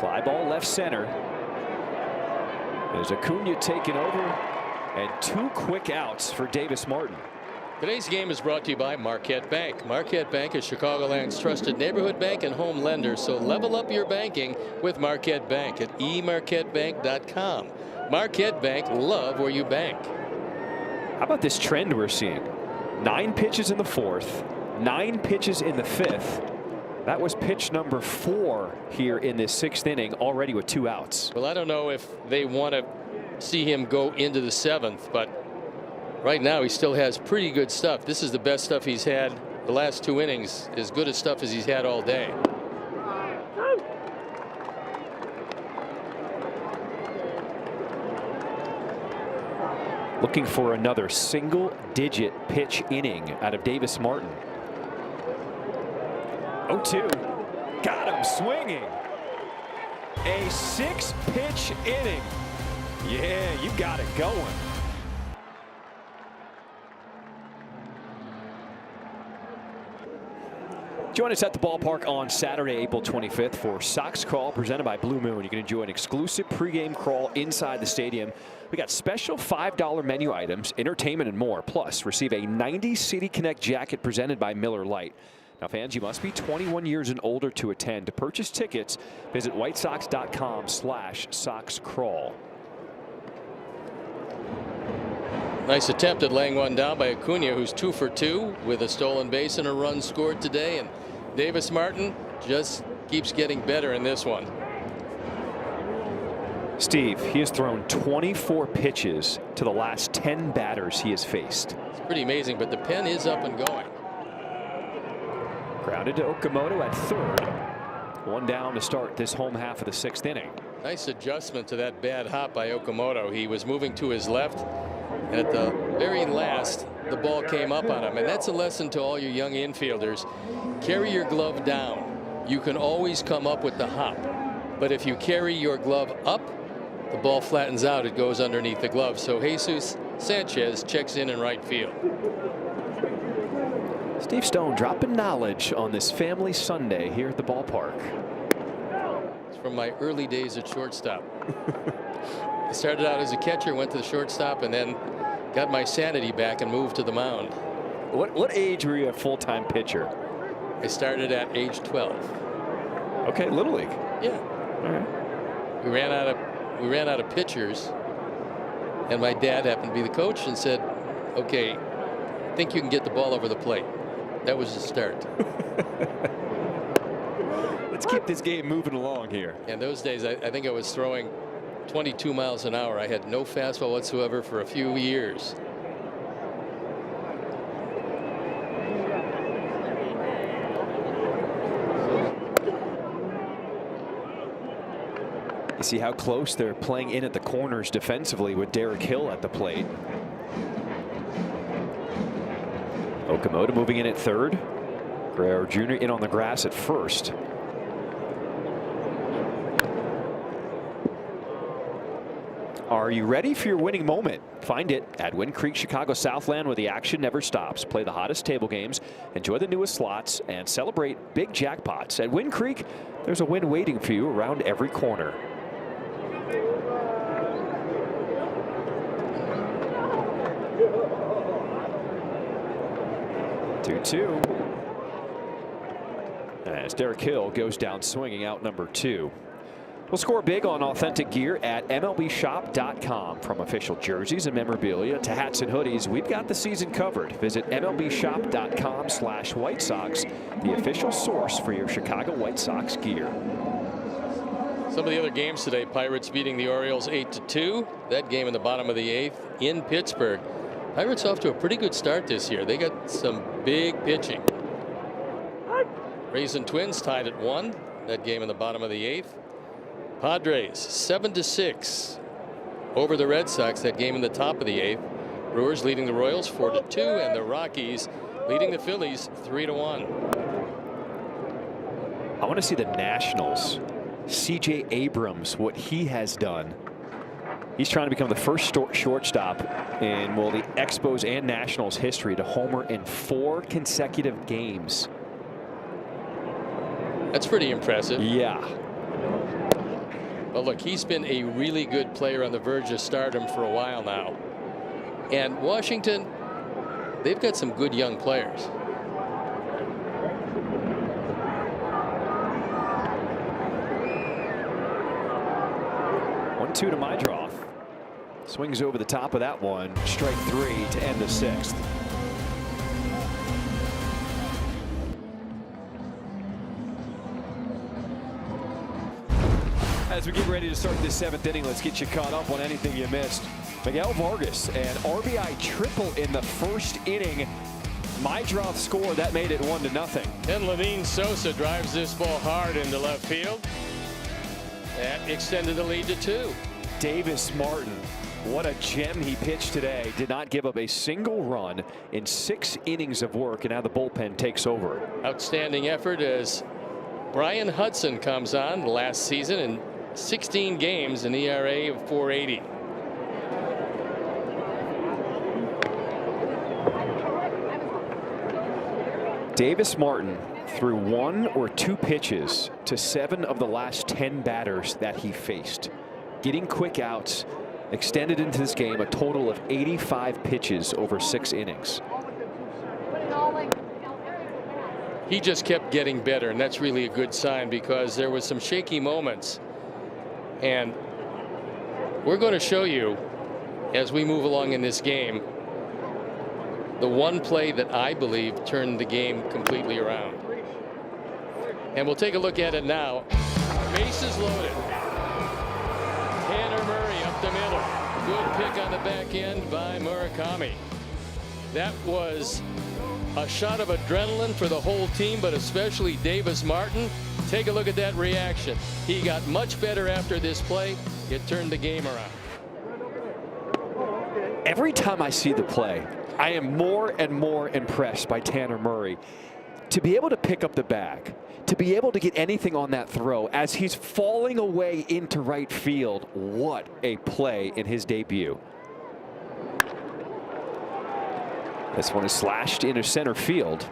Fly ball left center. There's Acuna taking over, and 2 quick outs for Davis Martin. Today's game is brought to you by Marquette Bank. Marquette Bank is Chicagoland's trusted neighborhood bank and home lender, so level up your banking with Marquette Bank at emarquettebank.com. Marquette Bank, love where you bank. How about this trend we're seeing? 9 pitches in the 4th, 9 pitches in the 5th. That was pitch number 4 here in this 6th inning, already with 2 outs. Well, I don't know if they want to see him go into the 7th, but right now he still has pretty good stuff. This is the best stuff he's had the last 2 innings, as good as stuff as he's had all day. Looking for another single-digit pitch inning out of Davis Martin. 0-2. Got him swinging. A 6-pitch inning. Yeah, you got it going. Join us at the ballpark on Saturday, April 25th for Sox Crawl presented by Blue Moon. You can enjoy an exclusive pregame crawl inside the stadium. We got special $5 menu items, entertainment, and more. Plus, receive a 90 City Connect jacket presented by Miller Lite. Now, fans, you must be 21 years and older to attend. To purchase tickets, visit whitesox.com/soxcrawl. Nice attempt at laying one down by Acuna, who's 2 for 2 with a stolen base and a run scored today. And Davis Martin just keeps getting better in this one. Steve, he has thrown 24 pitches to the last 10 batters he has faced. It's pretty amazing, but the pen is up and going. Grounded to Okamoto at third. 1 down to start this home half of the 6th inning. Nice adjustment to that bad hop by Okamoto. He was moving to his left, and at the very last, the ball came up on him. And that's a lesson to all your young infielders. Carry your glove down. You can always come up with the hop. But if you carry your glove up, the ball flattens out. It goes underneath the glove. So Jesus Sanchez checks in right field. Steve Stone dropping knowledge on this family Sunday here at the ballpark. It's from my early days at shortstop. I started out as a catcher, went to the shortstop, and then got my sanity back and moved to the mound. What age were you a full-time pitcher? I started at age 12. Okay, Little League. Yeah. All right. We ran out of pitchers, and my dad happened to be the coach and said, "Okay, I think you can get the ball over the plate." That was the start. Let's keep this game moving along here. In those days, I think I was throwing 22 miles an hour. I had no fastball whatsoever for a few years. You see how close they're playing in at the corners defensively with Derek Hill at the plate. Okamoto moving in at third. Guerrero Jr. in on the grass at first. Are you ready for your winning moment? Find it at Wind Creek Chicago Southland, where the action never stops. Play the hottest table games, enjoy the newest slots, and celebrate big jackpots. At Wind Creek, there's a win waiting for you around every corner. Two. As Derek Hill goes down swinging out number 2. We'll score big on authentic gear at MLBshop.com. From official jerseys and memorabilia to hats and hoodies, we've got the season covered. Visit MLBshop.com/White Sox, the official source for your Chicago White Sox gear. Some of the other games today: Pirates beating the Orioles 8-2. That game in the bottom of the 8th in Pittsburgh. Pirates off to a pretty good start this year. They got some big pitching. Rays and Twins tied at 1. That game in the bottom of the 8th. Padres 7-6 over the Red Sox. That game in the top of the 8th. Brewers leading the Royals 4-2, and the Rockies leading the Phillies 3-1. I want to see the Nationals. C.J. Abrams, what he has done. He's trying to become the first shortstop in, well, the Expos and Nationals history to homer in 4 consecutive games. That's pretty impressive. Yeah. Well, look, he's been a really good player on the verge of stardom for a while now. And Washington, they've got some good young players. One, 2 to Mydroth. Swings over the top of that one. Strike 3 to end the 6th. As we get ready to start this 7th inning, let's get you caught up on anything you missed. Miguel Vargas, an RBI triple in the first inning. Mydroth scored. That made it 1-0. And Lenyn Sosa drives this ball hard into left field. That extended the lead to 2. Davis Martin, what a gem he pitched today. Did not give up a single run in 6 innings of work, and now the bullpen takes over. Outstanding effort as Brian Hudson comes on last season in 16 games, an ERA of 4.80. Davis Martin threw 1 or 2 pitches to 7 of the last 10 batters that he faced. Getting quick outs, extended into this game a total of 85 pitches over 6 innings. He just kept getting better, and that's really a good sign, because there was some shaky moments. And we're going to show you, as we move along in this game, the one play that I believe turned the game completely around. And we'll take a look at it now. Bases loaded. Tanner Murray up the middle. Good pick on the back end by Murakami. That was a shot of adrenaline for the whole team, but especially Davis Martin. Take a look at that reaction. He got much better after this play. It turned the game around. Every time I see the play, I am more and more impressed by Tanner Murray. To be able to pick up the bag, to be able to get anything on that throw as he's falling away into right field, what a play in his debut. This one is slashed into center field.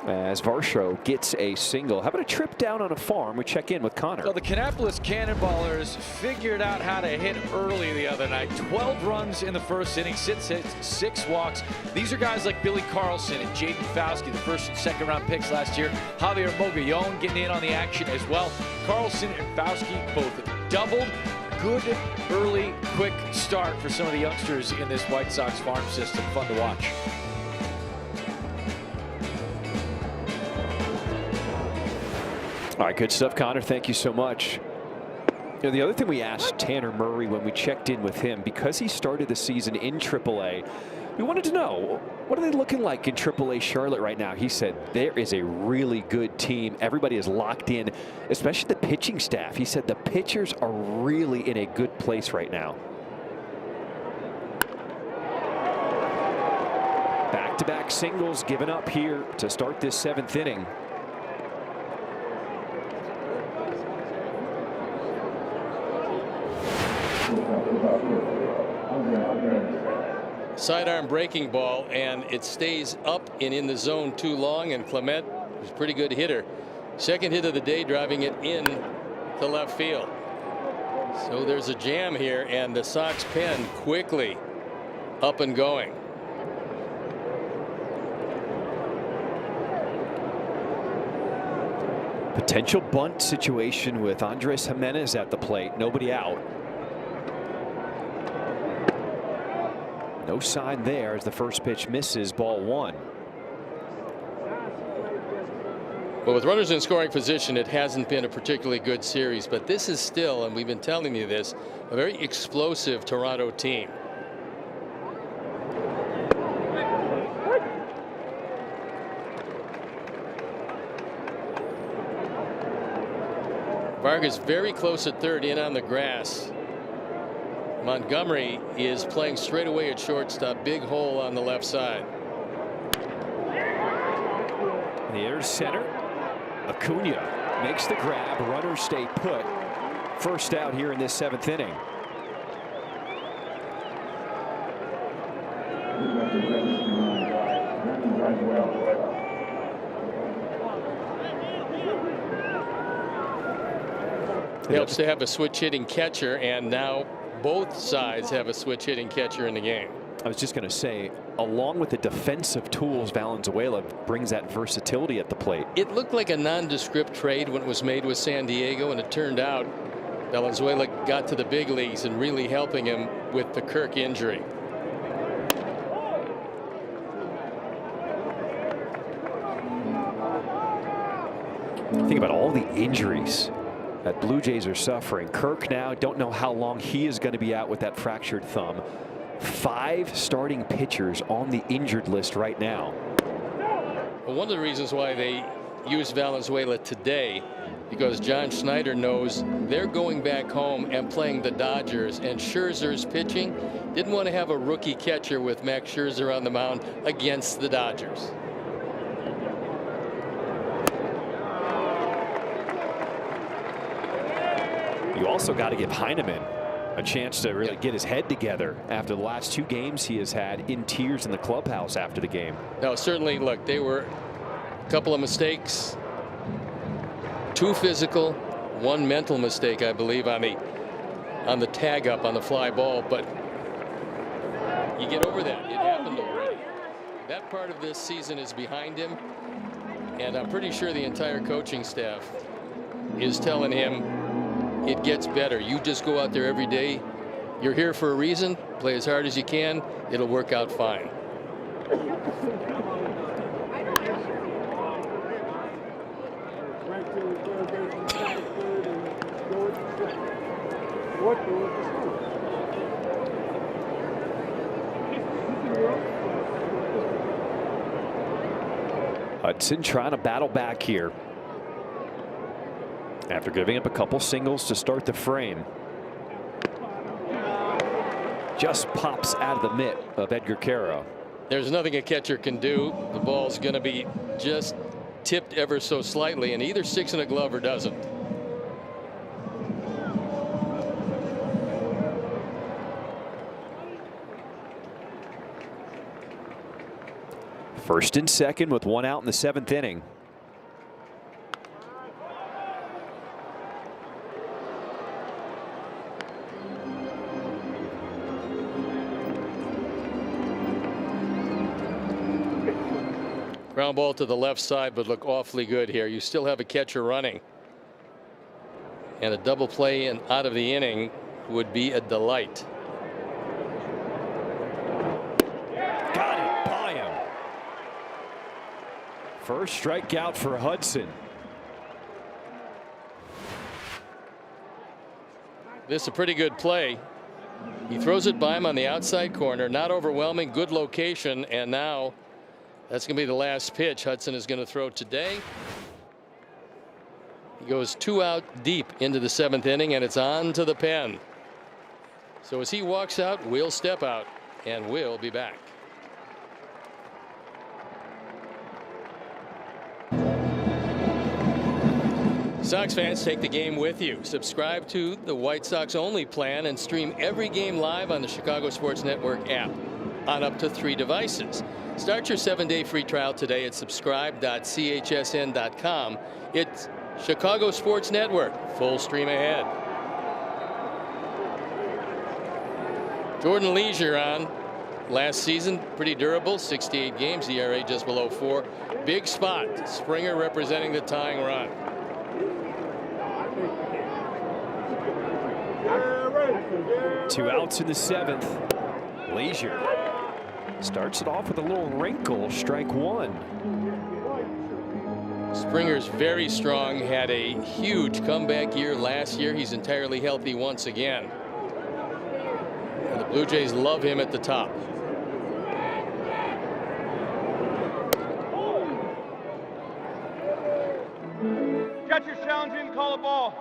as Varsho gets a single. How about a trip down on a farm? We check in with Connor. So the Kannapolis Cannonballers figured out how to hit early the other night. 12 runs in the first inning, 6 walks. These are guys like Billy Carlson and Jaden Fauske, the first and second round picks last year. Javier Mogollon getting in on the action as well. Carlson and Fauske both doubled. Good early, quick start for some of the youngsters in this White Sox farm system. Fun to watch. All right, good stuff, Connor. Thank you so much. You know, the other thing we asked Tanner Murray when we checked in with him, because he started the season in AAA, we wanted to know, what are they looking like in AAA Charlotte right now? He said there is a really good team. Everybody is locked in, especially the pitching staff. He said the pitchers are really in a good place right now. Back-to-back singles given up here to start this 7th inning. Sidearm breaking ball, and it stays up and in the zone too long, and Clement is a pretty good hitter. Second hit of the day, driving it in to left field. So there's a jam here, and the Sox pen quickly up and going. Potential bunt situation with Andres Jimenez at the plate. Nobody out. No sign there as the first pitch misses, ball 1. Well, with runners in scoring position, it hasn't been a particularly good series, but this is still, and we've been telling you this, a very explosive Toronto team. Vargas very close at third, in on the grass. Montgomery is playing straight away at shortstop. Big hole on the left side. Near center. Acuna makes the grab. Runners stay put. First out here in this 7th inning. It helps to have a switch hitting catcher, and now both sides have a switch hitting catcher in the game. I was just going to say, along with the defensive tools, Valenzuela brings that versatility at the plate. It looked like a nondescript trade when it was made with San Diego, and it turned out Valenzuela got to the big leagues and really helping him with the Kirk injury. Think about all the injuries that Blue Jays are suffering. Kirk now, don't know how long he is going to be out with that fractured thumb. 5 starting pitchers on the injured list right now. Well, one of the reasons why they use Valenzuela today, because John Schneider knows they're going back home and playing the Dodgers, and Scherzer's pitching. Didn't want to have a rookie catcher with Max Scherzer on the mound against the Dodgers. You also got to give Heineman a chance to really get his head together after the last 2 games he has had, in tears in the clubhouse after the game. No, certainly, look, they were a couple of mistakes, 2 physical, 1 mental mistake, I believe, on the tag up on the fly ball, but you get over that. It happened already. That part of this season is behind him, and I'm pretty sure the entire coaching staff is telling him it gets better. You just go out there every day. You're here for a reason. Play as hard as you can. It'll work out fine. Hudson trying to battle back here after giving up a couple singles to start the frame. Just pops out of the mitt of Edgar Quero. There's nothing a catcher can do. The ball's going to be just tipped ever so slightly, and either sticks in a glove or doesn't. First and second with one out in the 7th inning. Ground ball to the left side, but look awfully good here. You still have a catcher running. And a double play and out of the inning would be a delight. Got it by him. First strikeout for Hudson. This is a pretty good play. He throws it by him on the outside corner. Not overwhelming. Good location. And now that's going to be the last pitch Hudson is going to throw today. He goes 2 out deep into the 7th inning, and it's on to the pen. So as he walks out, we'll step out, and we'll be back. Sox fans, take the game with you. Subscribe to the White Sox only plan and stream every game live on the Chicago Sports Network app on up to 3 devices. Start your 7-day free trial today at subscribe.chsn.com. It's Chicago Sports Network. Full stream ahead. Jordan Leisure on last season. Pretty durable. 68 games. ERA just below 4. Big spot. Springer representing the tying run. Two outs in the 7th. Leisure starts it off with a little wrinkle. Strike 1. Springer's very strong. Had a huge comeback year last year. He's entirely healthy once again. And the Blue Jays love him at the top. Catcher's challenging, call a ball.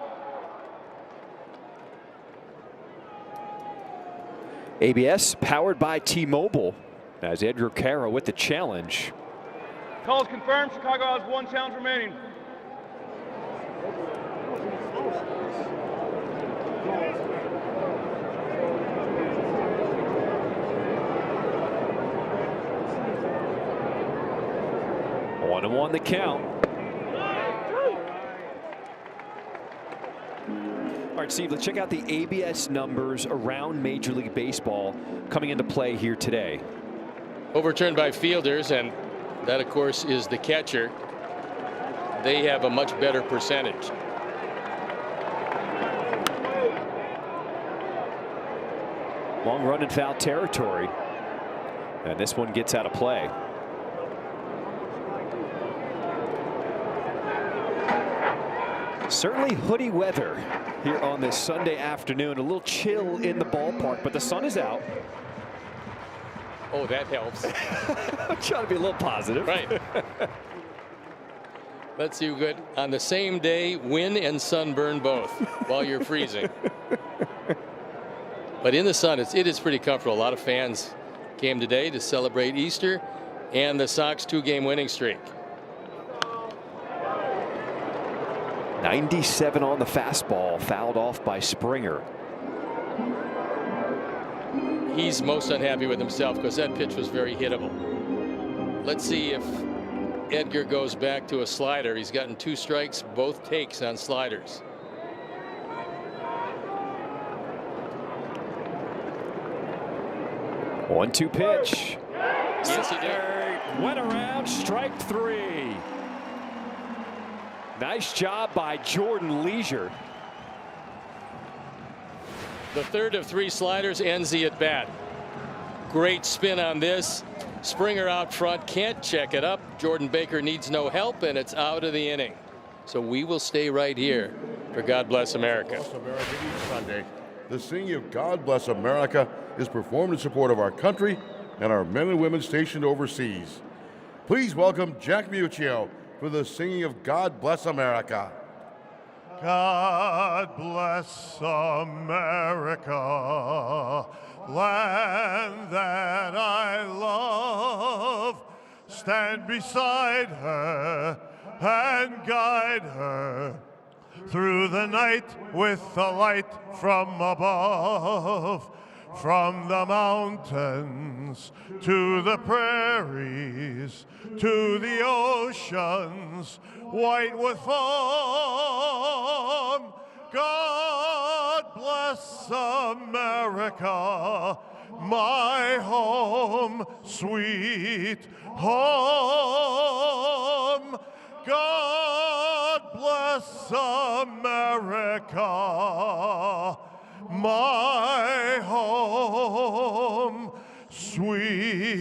ABS powered by T-Mobile as Edgar Carroll with the challenge. Call is confirmed. Chicago has 1 challenge remaining. One and 1 the count. All right, Steve, let's check out the ABS numbers around Major League Baseball coming into play here today. Overturned by fielders, and that, of course, is the catcher. They have a much better percentage. Long run in foul territory. And this one gets out of play. Certainly hoodie weather here on this Sunday afternoon. A little chill in the ballpark, but the sun is out. Oh, that helps. I'm trying to be a little positive. Right. Let's see good. On the same day, win and sunburn both while you're freezing. But in the sun, it is pretty comfortable. A lot of fans came today to celebrate Easter and the Sox 2-game winning streak. 97 on the fastball, fouled off by Springer. He's most unhappy with himself because that pitch was very hittable. Let's see if Edgar goes back to a slider. He's gotten 2 strikes, both takes on sliders. One-two pitch. Yes, he did. Went around, strike 3. Nice job by Jordan Leisure. The third of 3 sliders ends the at bat. Great spin on this. Springer out front, can't check it up. Jordan Baker needs no help, and it's out of the inning. So we will stay right here for God Bless America. God Bless America each Sunday. The singing of God Bless America is performed in support of our country and our men and women stationed overseas. Please welcome Jack Muccio for the singing of God Bless America. God bless America, land that I love. Stand beside her and guide her through the night with the light from above. from the mountains to the prairies to the oceans white with foam. God bless America, my home, sweet home. God bless America, my home, sweet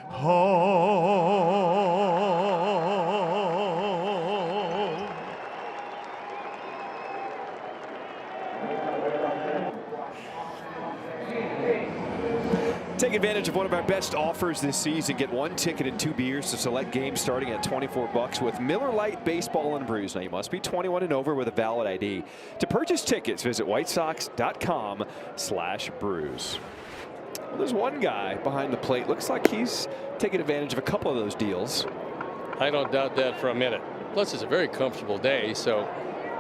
home. Take advantage of one of our best offers this season. Get 1 ticket and 2 beers to select games starting at $24 with Miller Lite Baseball and Brews. Now you must be 21 and over with a valid ID. To purchase tickets, visit whitesox.com/brews. Well, there's one guy behind the plate. Looks like he's taking advantage of a couple of those deals. I don't doubt that for a minute. Plus, it's a very comfortable day, so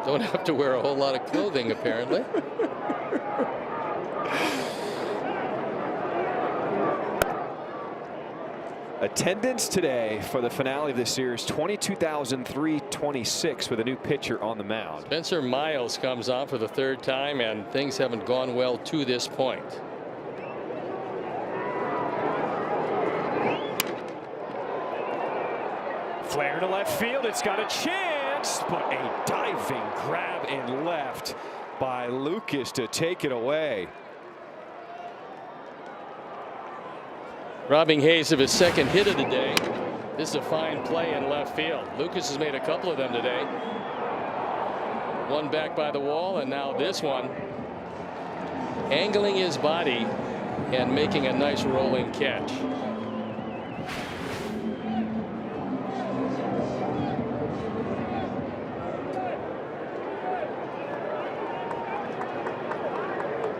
don't have to wear a whole lot of clothing, apparently. Attendance today for the finale of this series, 22,326 with a new pitcher on the mound. Spencer Miles comes on for the 3rd time, and things haven't gone well to this point. Flare to left field. It's got a chance, but a diving grab in left by Lucas to take it away. Robbing Hayes of his 2nd hit of the day. This is a fine play in left field. Lucas has made a couple of them today. One back by the wall, and now this one. Angling his body and making a nice rolling catch.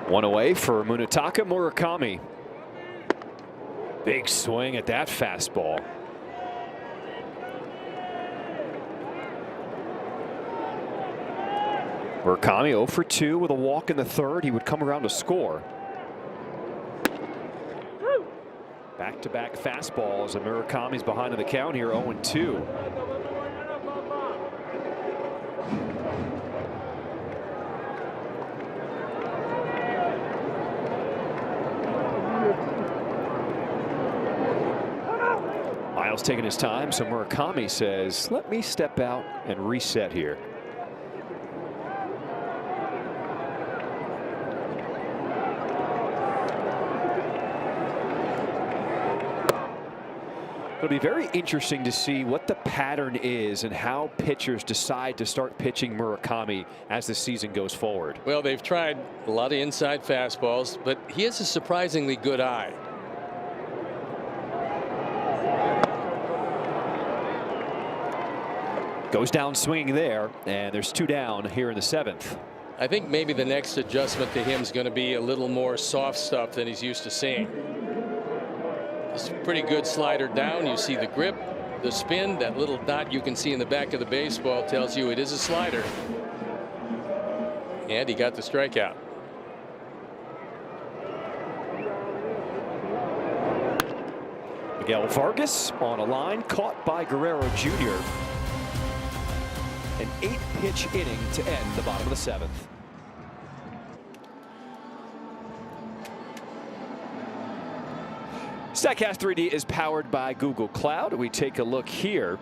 One away for Munetaka Murakami. Big swing at that fastball. Murakami 0 for 2 with a walk in the 3rd. He would come around to score. Back-to-back fastballs, and Murakami's behind in the count here, 0-2. Miles taking his time, so Murakami says, let me step out and reset here. It'll be very interesting to see what the pattern is and how pitchers decide to start pitching Murakami as the season goes forward. Well, they've tried a lot of inside fastballs, but he has a surprisingly good eye. Goes down swinging there, and there's 2 down here in the 7th. I think maybe the next adjustment to him is going to be a little more soft stuff than he's used to seeing. It's a pretty good slider down. You see the grip, the spin, that little dot you can see in the back of the baseball tells you it is a slider. And he got the strikeout. Miguel Vargas on a line caught by Guerrero Jr. An 8-pitch inning to end the bottom of the 7th. Statcast 3D is powered by Google Cloud. We take a look here.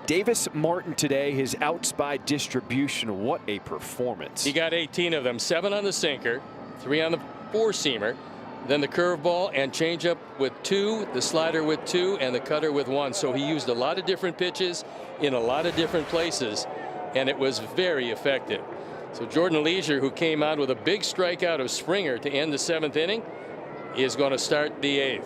Davis Martin today, his outs by distribution. What a performance. He got 18 of them, 7 on the sinker, 3 on the 4-seamer, then the curveball and changeup with 2, the slider with 2, and the cutter with 1. So he used a lot of different pitches in a lot of different places, and it was very effective. So Jordan Leisure, who came out with a big strikeout of Springer to end the 7th inning, is going to start the 8th.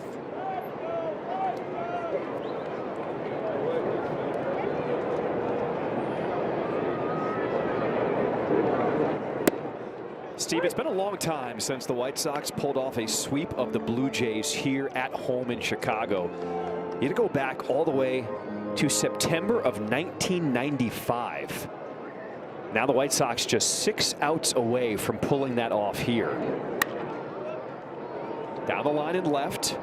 Steve, it's been a long time since the White Sox pulled off a sweep of the Blue Jays here at home in Chicago. You had to go back all the way to September of 1995. Now the White Sox just 6 outs away from pulling that off here. Down the line and left,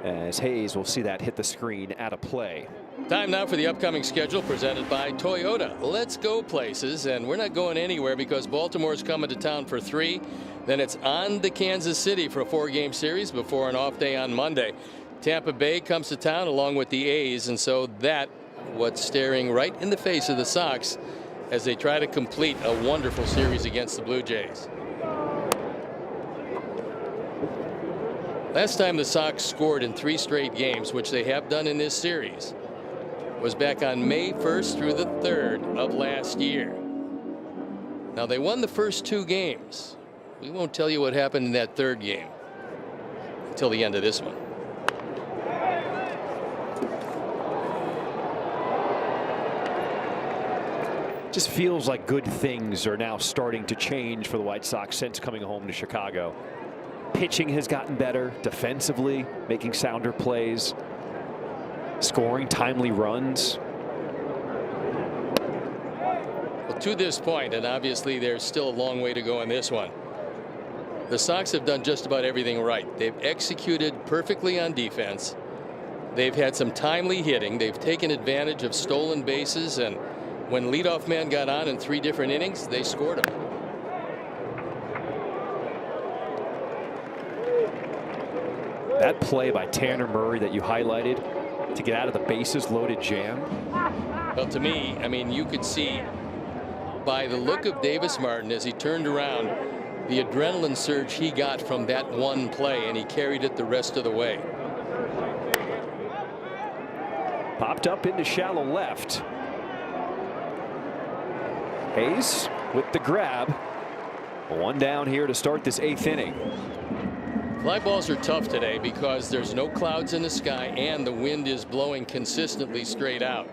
as Hayes will see that hit the screen out of play. Time now for the upcoming schedule presented by Toyota. Let's go places, and we're not going anywhere because Baltimore's coming to town for 3. Then it's on to Kansas City for a 4-game series before an off day on Monday. Tampa Bay comes to town along with the A's, and so that what's staring right in the face of the Sox as they try to complete a wonderful series against the Blue Jays. Last time the Sox scored in 3 straight games, which they have done in this series, was back on May 1st through the 3rd of last year. Now they won the first 2 games. We won't tell you what happened in that 3rd game until the end of this one. Just feels like good things are now starting to change for the White Sox since coming home to Chicago. Pitching has gotten better defensively, making sounder plays, scoring timely runs. Well, to this point, and obviously there's still a long way to go in this one, the Sox have done just about everything right. They've executed perfectly on defense. They've had some timely hitting. They've taken advantage of stolen bases, and when leadoff man got on in 3 different innings, they scored him. That play by Tanner Murray that you highlighted to get out of the bases loaded jam. Well, to me, I mean, you could see by the look of Davis Martin as he turned around the adrenaline surge he got from that one play, and he carried it the rest of the way. Popped up into shallow left. Hayes with the grab. 1 down here to start this 8th inning. Fly balls are tough today because there's no clouds in the sky and the wind is blowing consistently straight out.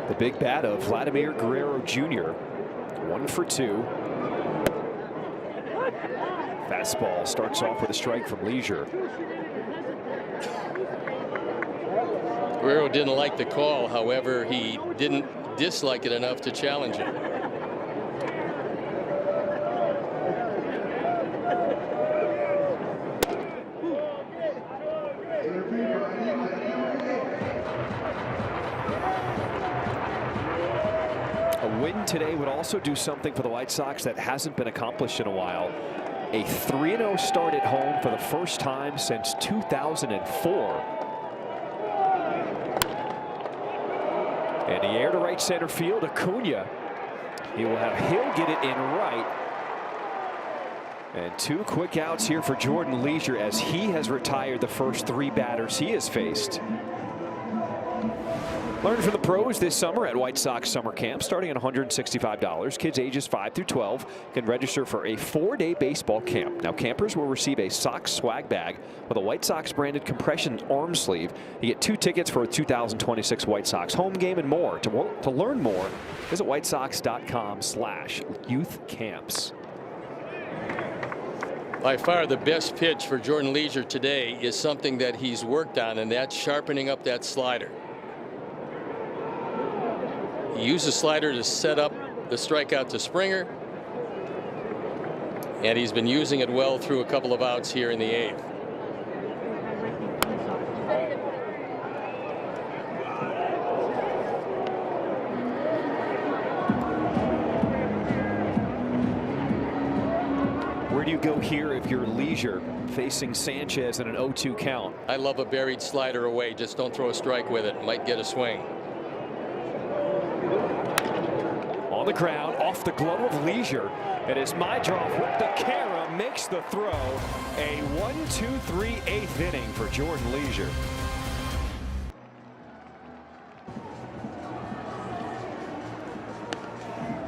The big bat of Vladimir Guerrero Jr. 1 for 2. Fastball starts off with a strike from Leisure. Guerrero didn't like the call. However, he didn't dislike it enough to challenge it. A win today would also do something for the White Sox that hasn't been accomplished in a while. A 3-0 start at home for the first time since 2004. And the air to right center field, Acuna. He'll get it in right. And 2 quick outs here for Jordan Leisure as he has retired the first 3 batters he has faced. Learn from the pros this summer at White Sox Summer Camp, starting at $165. Kids ages 5 through 12 can register for a 4-day baseball camp. Now, campers will receive a Sox swag bag with a White Sox branded compression arm sleeve. You get 2 tickets for a 2026 White Sox home game and more. To learn more, visit whitesox.com/youthcamps. By far the best pitch for Jordan Leisure today is something that he's worked on, and that's sharpening up that slider. He used the slider to set up the strikeout to Springer, and he's been using it well through a couple of outs here in the 8th. Where do you go here if you're Leisure facing Sanchez in an 0-2 count? I love a buried slider away. Just don't throw a strike with it. Might get a swing. On the ground, off the glove of Leisure. It is Mydroff with the camera, makes the throw. A 1-2-3 8th inning for Jordan Leisure.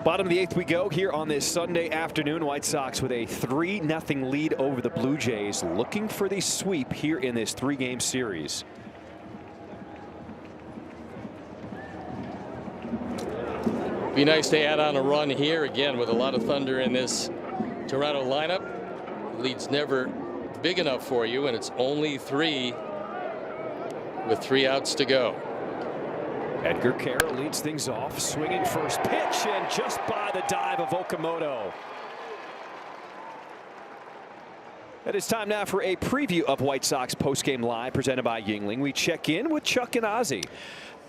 Bottom of the 8th we go here on this Sunday afternoon. White Sox with a 3-0 lead over the Blue Jays, looking for the sweep here in this 3-game series. Be nice to add on a run here again with a lot of thunder in this Toronto lineup. Lead's never big enough for you, and it's only 3 with 3 outs to go. Edgar Carroll leads things off, swinging first pitch, and just by the dive of Okamoto. It is time now for a preview of White Sox postgame live presented by Yuengling. We check in with Chuck and Ozzie.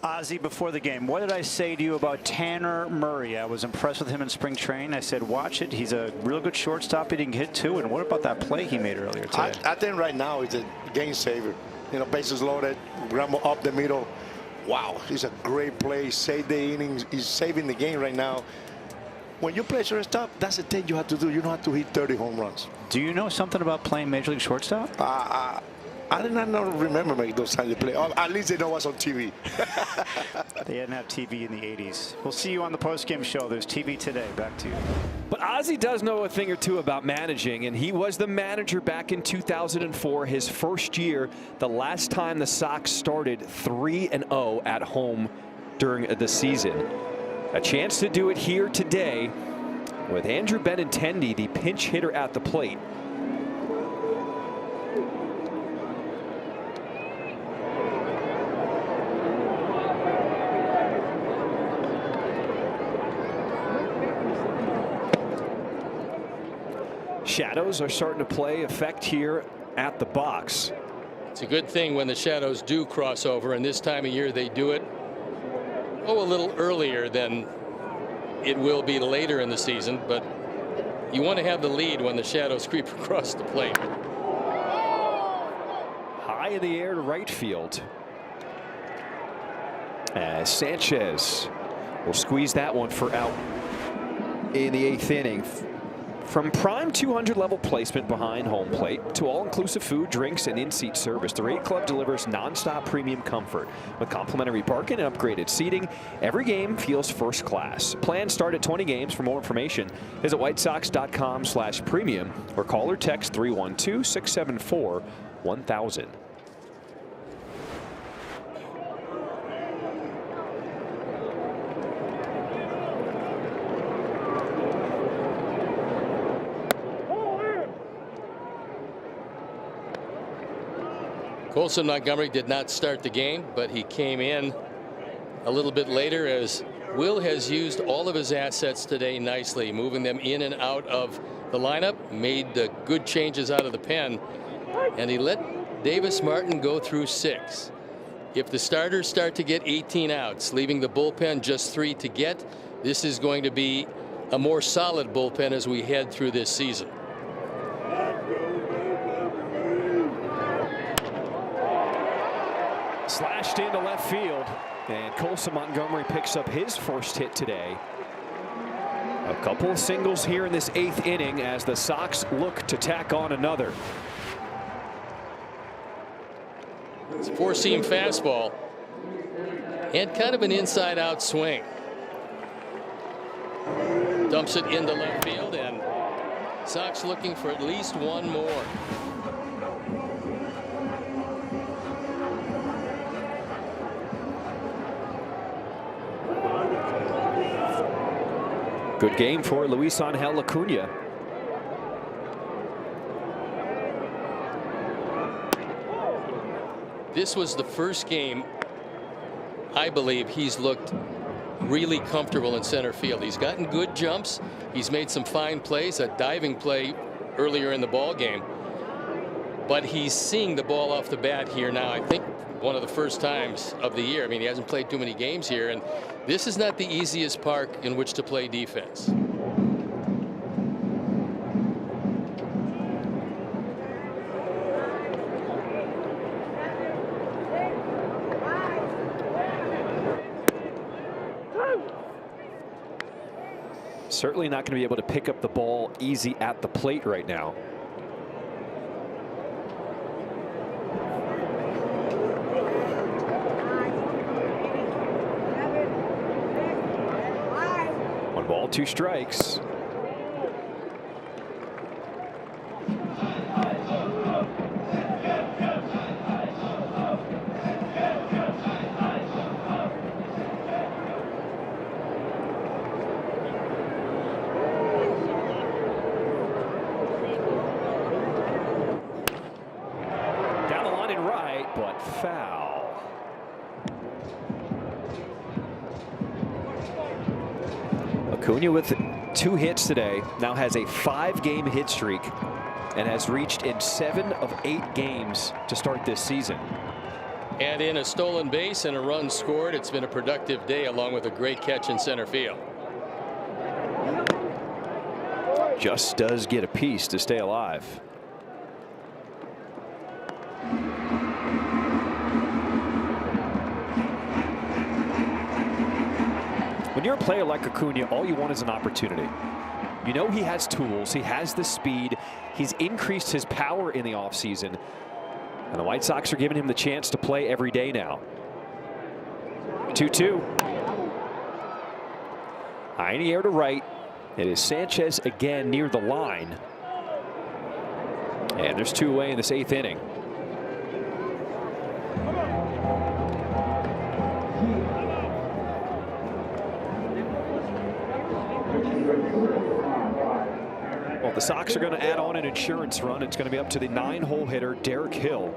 Ozzie, before the game, what did I say to you about Tanner Murray? I was impressed with him in spring training. I said, watch it. He's a real good shortstop. He didn't hit too. And what about that play he made earlier today? I think right now he's a game saver. You know, bases loaded, Rambo up the middle. Wow, he's a great play. Saved the innings. He's saving the game right now. When you play shortstop, that's the thing you have to do. You don't have to hit 30 home runs. Do you know something about playing Major League shortstop? I did not remember making those times they play. At least they know what's on TV. They didn't have TV in the 80s. We'll see you on the postgame show. There's TV today. Back to you. But Ozzie does know a thing or two about managing, and he was the manager back in 2004, his first year, the last time the Sox started 3-0 at home during the season. A chance to do it here today with Andrew Benintendi, the pinch hitter at the plate. Shadows are starting to play effect here at the box. It's a good thing when the shadows do cross over, and this time of year they do it a little earlier than it will be later in the season, but you want to have the lead when the shadows creep across the plate. High in the air to right field. As Sanchez will squeeze that one for out in the 8th inning. From prime 200 level placement behind home plate to all-inclusive food, drinks, and in-seat service, the Rate Club delivers nonstop premium comfort. With complimentary parking and upgraded seating, every game feels first class. Plans start at 20 games. For more information, visit whitesox.com/premium or call or text 312-674-1000. Colson Montgomery did not start the game, but he came in a little bit later as Will has used all of his assets today nicely, moving them in and out of the lineup, made the good changes out of the pen, and he let Davis Martin go through 6. If the starters start to get 18 outs, leaving the bullpen just 3 to get, this is going to be a more solid bullpen as we head through this season. Slashed into left field, and Colson Montgomery picks up his first hit today. A couple of singles here in this 8th inning as the Sox look to tack on another. It's a 4-seam fastball and kind of an inside-out swing. Dumps it into left field, and Sox looking for at least one more. Good game for Luis Angel Acuna. This was the first game, I believe, he's looked really comfortable in center field. He's gotten good jumps. He's made some fine plays, a diving play earlier in the ball game. But he's seeing the ball off the bat here now. I think one of the first times of the year. I mean, he hasn't played too many games here, and this is not the easiest park in which to play defense. Certainly not going to be able to pick up the ball easy at the plate right now. One ball, 2 strikes. foul. Acuna with 2 hits today, now has a 5-game hit streak and has reached in 7 of 8 games to start this season. And in a stolen base and a run scored, it's been a productive day along with a great catch in center field. Just does get a piece to stay alive. When you're a player like Acuna, all you want is an opportunity. You know he has tools, he has the speed, he's increased his power in the offseason, and the White Sox are giving him the chance to play every day now. 2-2. High in the air to right. It is Sanchez again near the line. And there's 2 away in this 8th inning. Well, the Sox are going to add on an insurance run. It's going to be up to the 9-hole hitter, Derek Hill.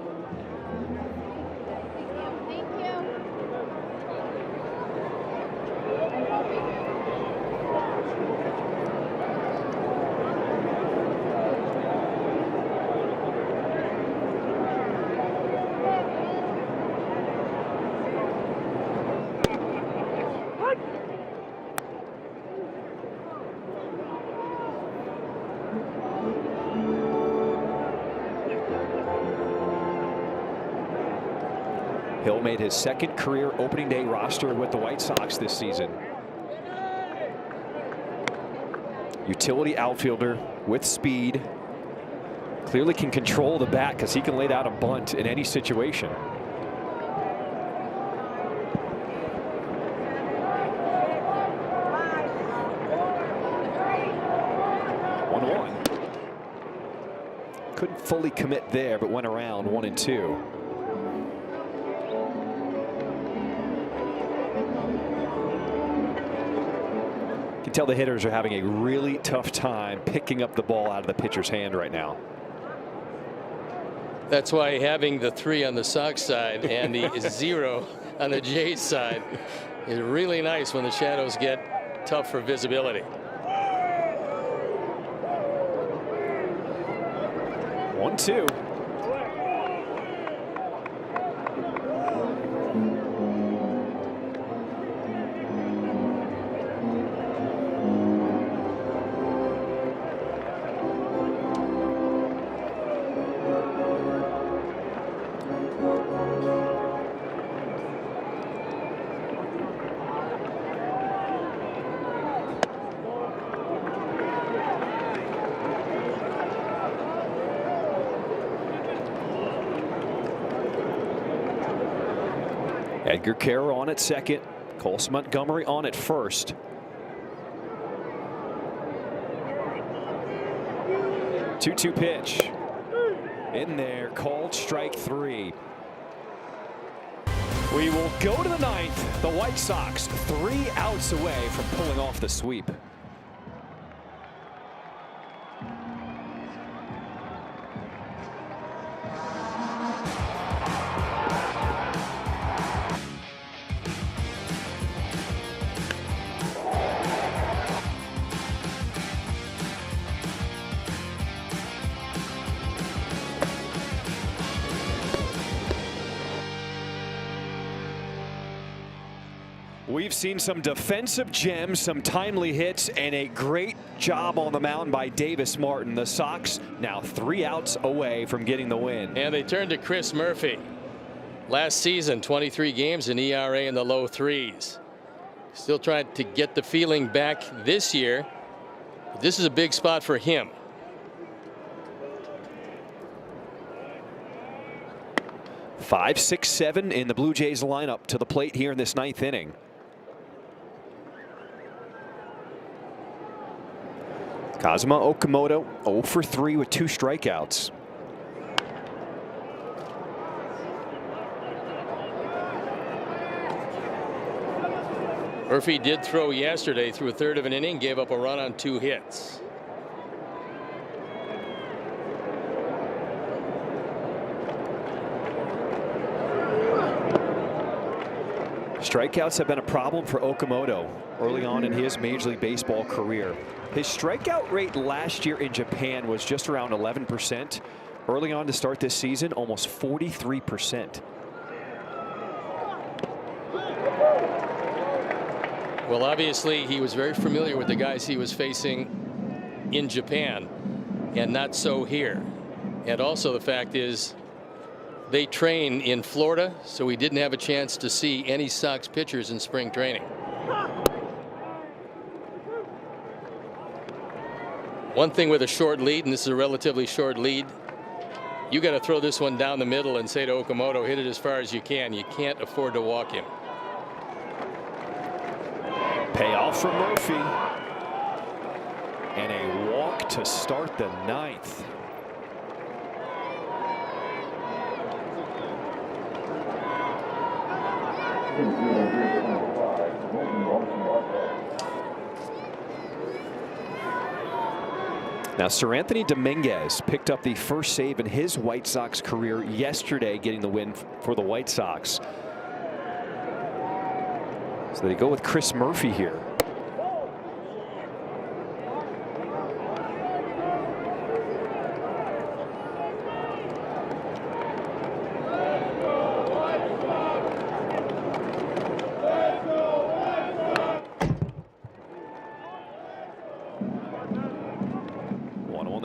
Hill made his 2nd career opening day roster with the White Sox this season. Utility outfielder with speed. Clearly can control the bat because he can lay down a bunt in any situation. Couldn't fully commit there, but went around 1-2. You can tell the hitters are having a really tough time picking up the ball out of the pitcher's hand right now. That's why having the 3 on the Sox side and the 0 on the Jays side is really nice when the shadows get tough for visibility. 1-2. Edgar Kara on at second. Colson Montgomery on at first. Two-two pitch. In there, called strike 3. We will go to the 9th. The White Sox 3 outs away from pulling off the sweep. We've seen some defensive gems, some timely hits, and a great job on the mound by Davis Martin. The Sox now 3 outs away from getting the win. And they turn to Chris Murphy. Last season, 23 games, an ERA in the low 3s. Still trying to get the feeling back this year. This is a big spot for him. Five, 6, 7 in the Blue Jays lineup to the plate here in this 9th inning. Kazuma Okamoto 0 for 3 with 2 strikeouts. Murphy did throw yesterday through a 1/3 of an inning, gave up a run on 2 hits. Strikeouts have been a problem for Okamoto early on in his Major League Baseball career. His strikeout rate last year in Japan was just around 11%. Early on to start this season, almost 43%. Well, obviously, he was very familiar with the guys he was facing in Japan, and not so here. And also the fact is, they train in Florida, so he didn't have a chance to see any Sox pitchers in spring training. One thing with a short lead, and this is a relatively short lead, you got to throw this one down the middle and say to Okamoto, hit it as far as you can. You can't afford to walk him. Payoff from Murphy. And a walk to start the ninth. Now, Sir Anthony Dominguez picked up the first save in his White Sox career yesterday, getting the win for the White Sox. So they go with Chris Murphy here.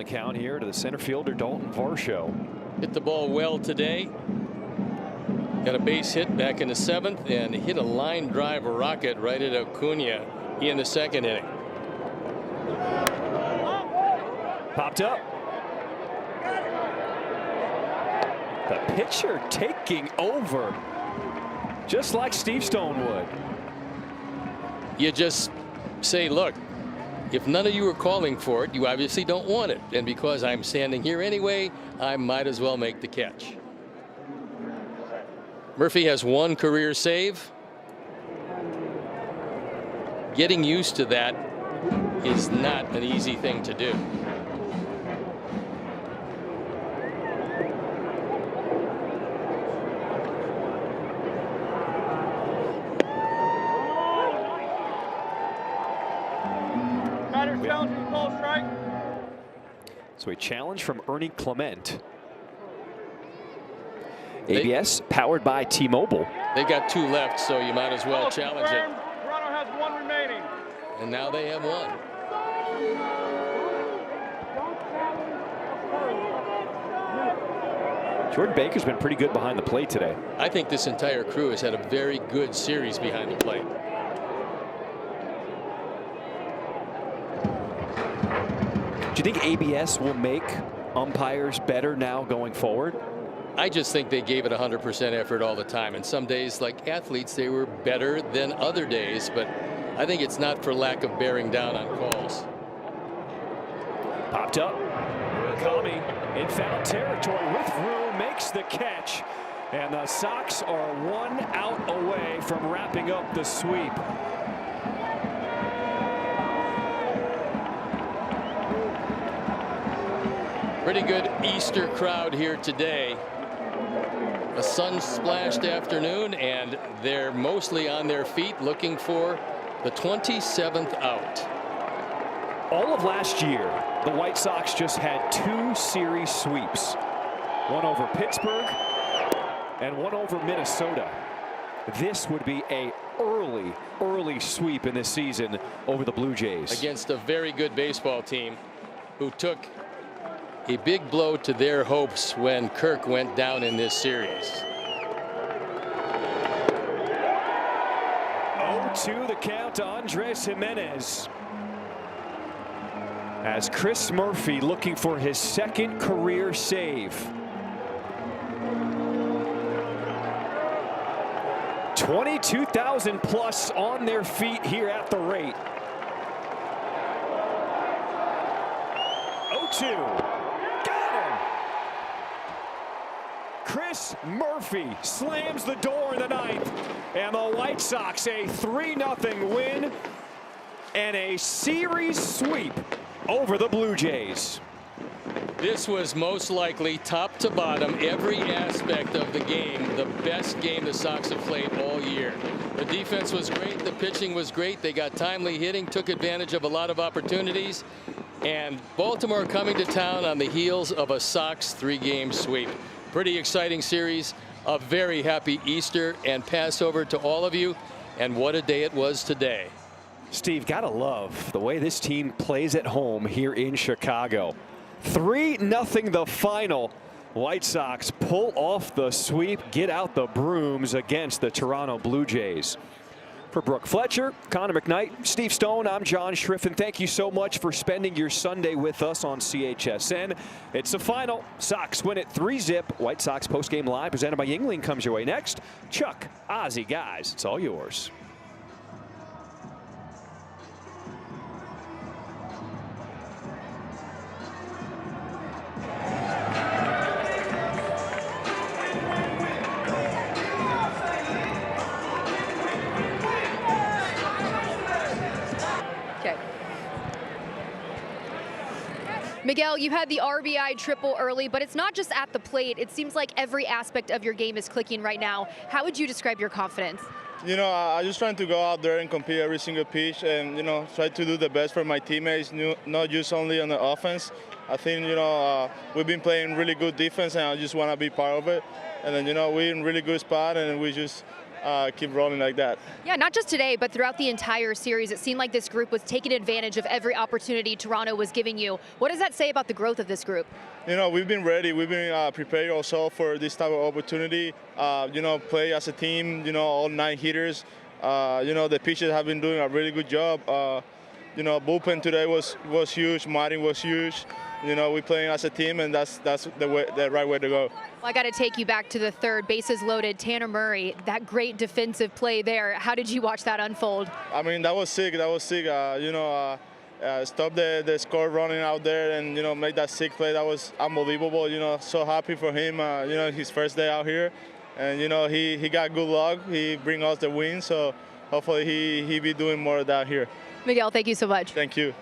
Count here to the center fielder Dalton Varsho. Hit the ball well today. Got a base hit back in the 7th and hit a line drive rocket right at Acuna in the 2nd inning. Popped up. The pitcher taking over, just like Steve Stone would. You just say, look, if none of you are calling for it, you obviously don't want it. And because I'm standing here anyway, I might as well make the catch. Murphy has one career save. Getting used to that is not an easy thing to do. So a challenge from Ernie Clement. ABS powered by T-Mobile. They've got 2 left, so you might as well challenge it. Toronto has 1 remaining. And now they have 1. Jordan Baker's been pretty good behind the plate today. I think this entire crew has had a very good series behind the plate. Do you think ABS will make umpires better now going forward? I just think they gave it 100% effort all the time. And some days, like athletes, they were better than other days. But I think it's not for lack of bearing down on calls. Popped up. Murakami in foul territory with room, makes the catch. And the Sox are 1 out away from wrapping up the sweep. Pretty good Easter crowd here today. A sun-splashed afternoon, and they're mostly on their feet looking for the 27th out. All of last year, the White Sox just had 2 series sweeps. One over Pittsburgh and one over Minnesota. This would be a early sweep in this season over the Blue Jays. Against a very good baseball team who took a big blow to their hopes when Kirk went down in this series. 0-2 the count to Andres Jimenez. As Chris Murphy looking for his 2nd career save. 22,000 plus on their feet here at the rate. 0-2. Chris Murphy slams the door in the 9th, and the White Sox a 3-0 win and a series sweep over the Blue Jays. This was most likely, top to bottom, every aspect of the game, the best game the Sox have played all year. The defense was great. The pitching was great. They got timely hitting, took advantage of a lot of opportunities. And Baltimore coming to town on the heels of a Sox 3-game sweep. Pretty exciting series. A very happy Easter and Passover to all of you. And what a day it was today. Steve, gotta love the way this team plays at home here in Chicago. 3-0 the final. White Sox pull off the sweep, get out the brooms against the Toronto Blue Jays. For Brooke Fletcher, Connor McKnight, Steve Stone, I'm John Schriffen. Thank you so much for spending your Sunday with us on CHSN. It's the final. Sox win it 3-zip. White Sox postgame live presented by Yuengling comes your way next. Chuck, Ozzie, guys, it's all yours. Miguel, you had the RBI triple early, but it's not just at the plate. It seems like every aspect of your game is clicking right now. How would you describe your confidence? You know, I'm just trying to go out there and compete every single pitch and, you know, try to do the best for my teammates, not just only on the offense. I think, you know, we've been playing really good defense, and I just want to be part of it. And then, you know, we're in a really good spot, and we just keep rolling like that. Yeah, not just today, but throughout the entire series, it seemed like this group was taking advantage of every opportunity Toronto was giving you. What does that say about the growth of this group? You know, we've been ready. We've been preparing ourselves for this type of opportunity. You know, play as a team, you know, all 9 hitters. You know, the pitchers have been doing a really good job. You know, bullpen today was huge. Martin was huge. You know, we're playing as a team, and that's the right way to go. Well, I got to take you back to the third. Bases loaded. Tanner Murray, that great defensive play there. How did you watch that unfold? I mean, that was sick. That was sick. You know, stop the score running out there and, you know, make that sick play. That was unbelievable. You know, so happy for him. You know, his first day out here. And, you know, he got good luck. He bring us the win. So hopefully he be doing more of that here. Miguel, thank you so much. Thank you.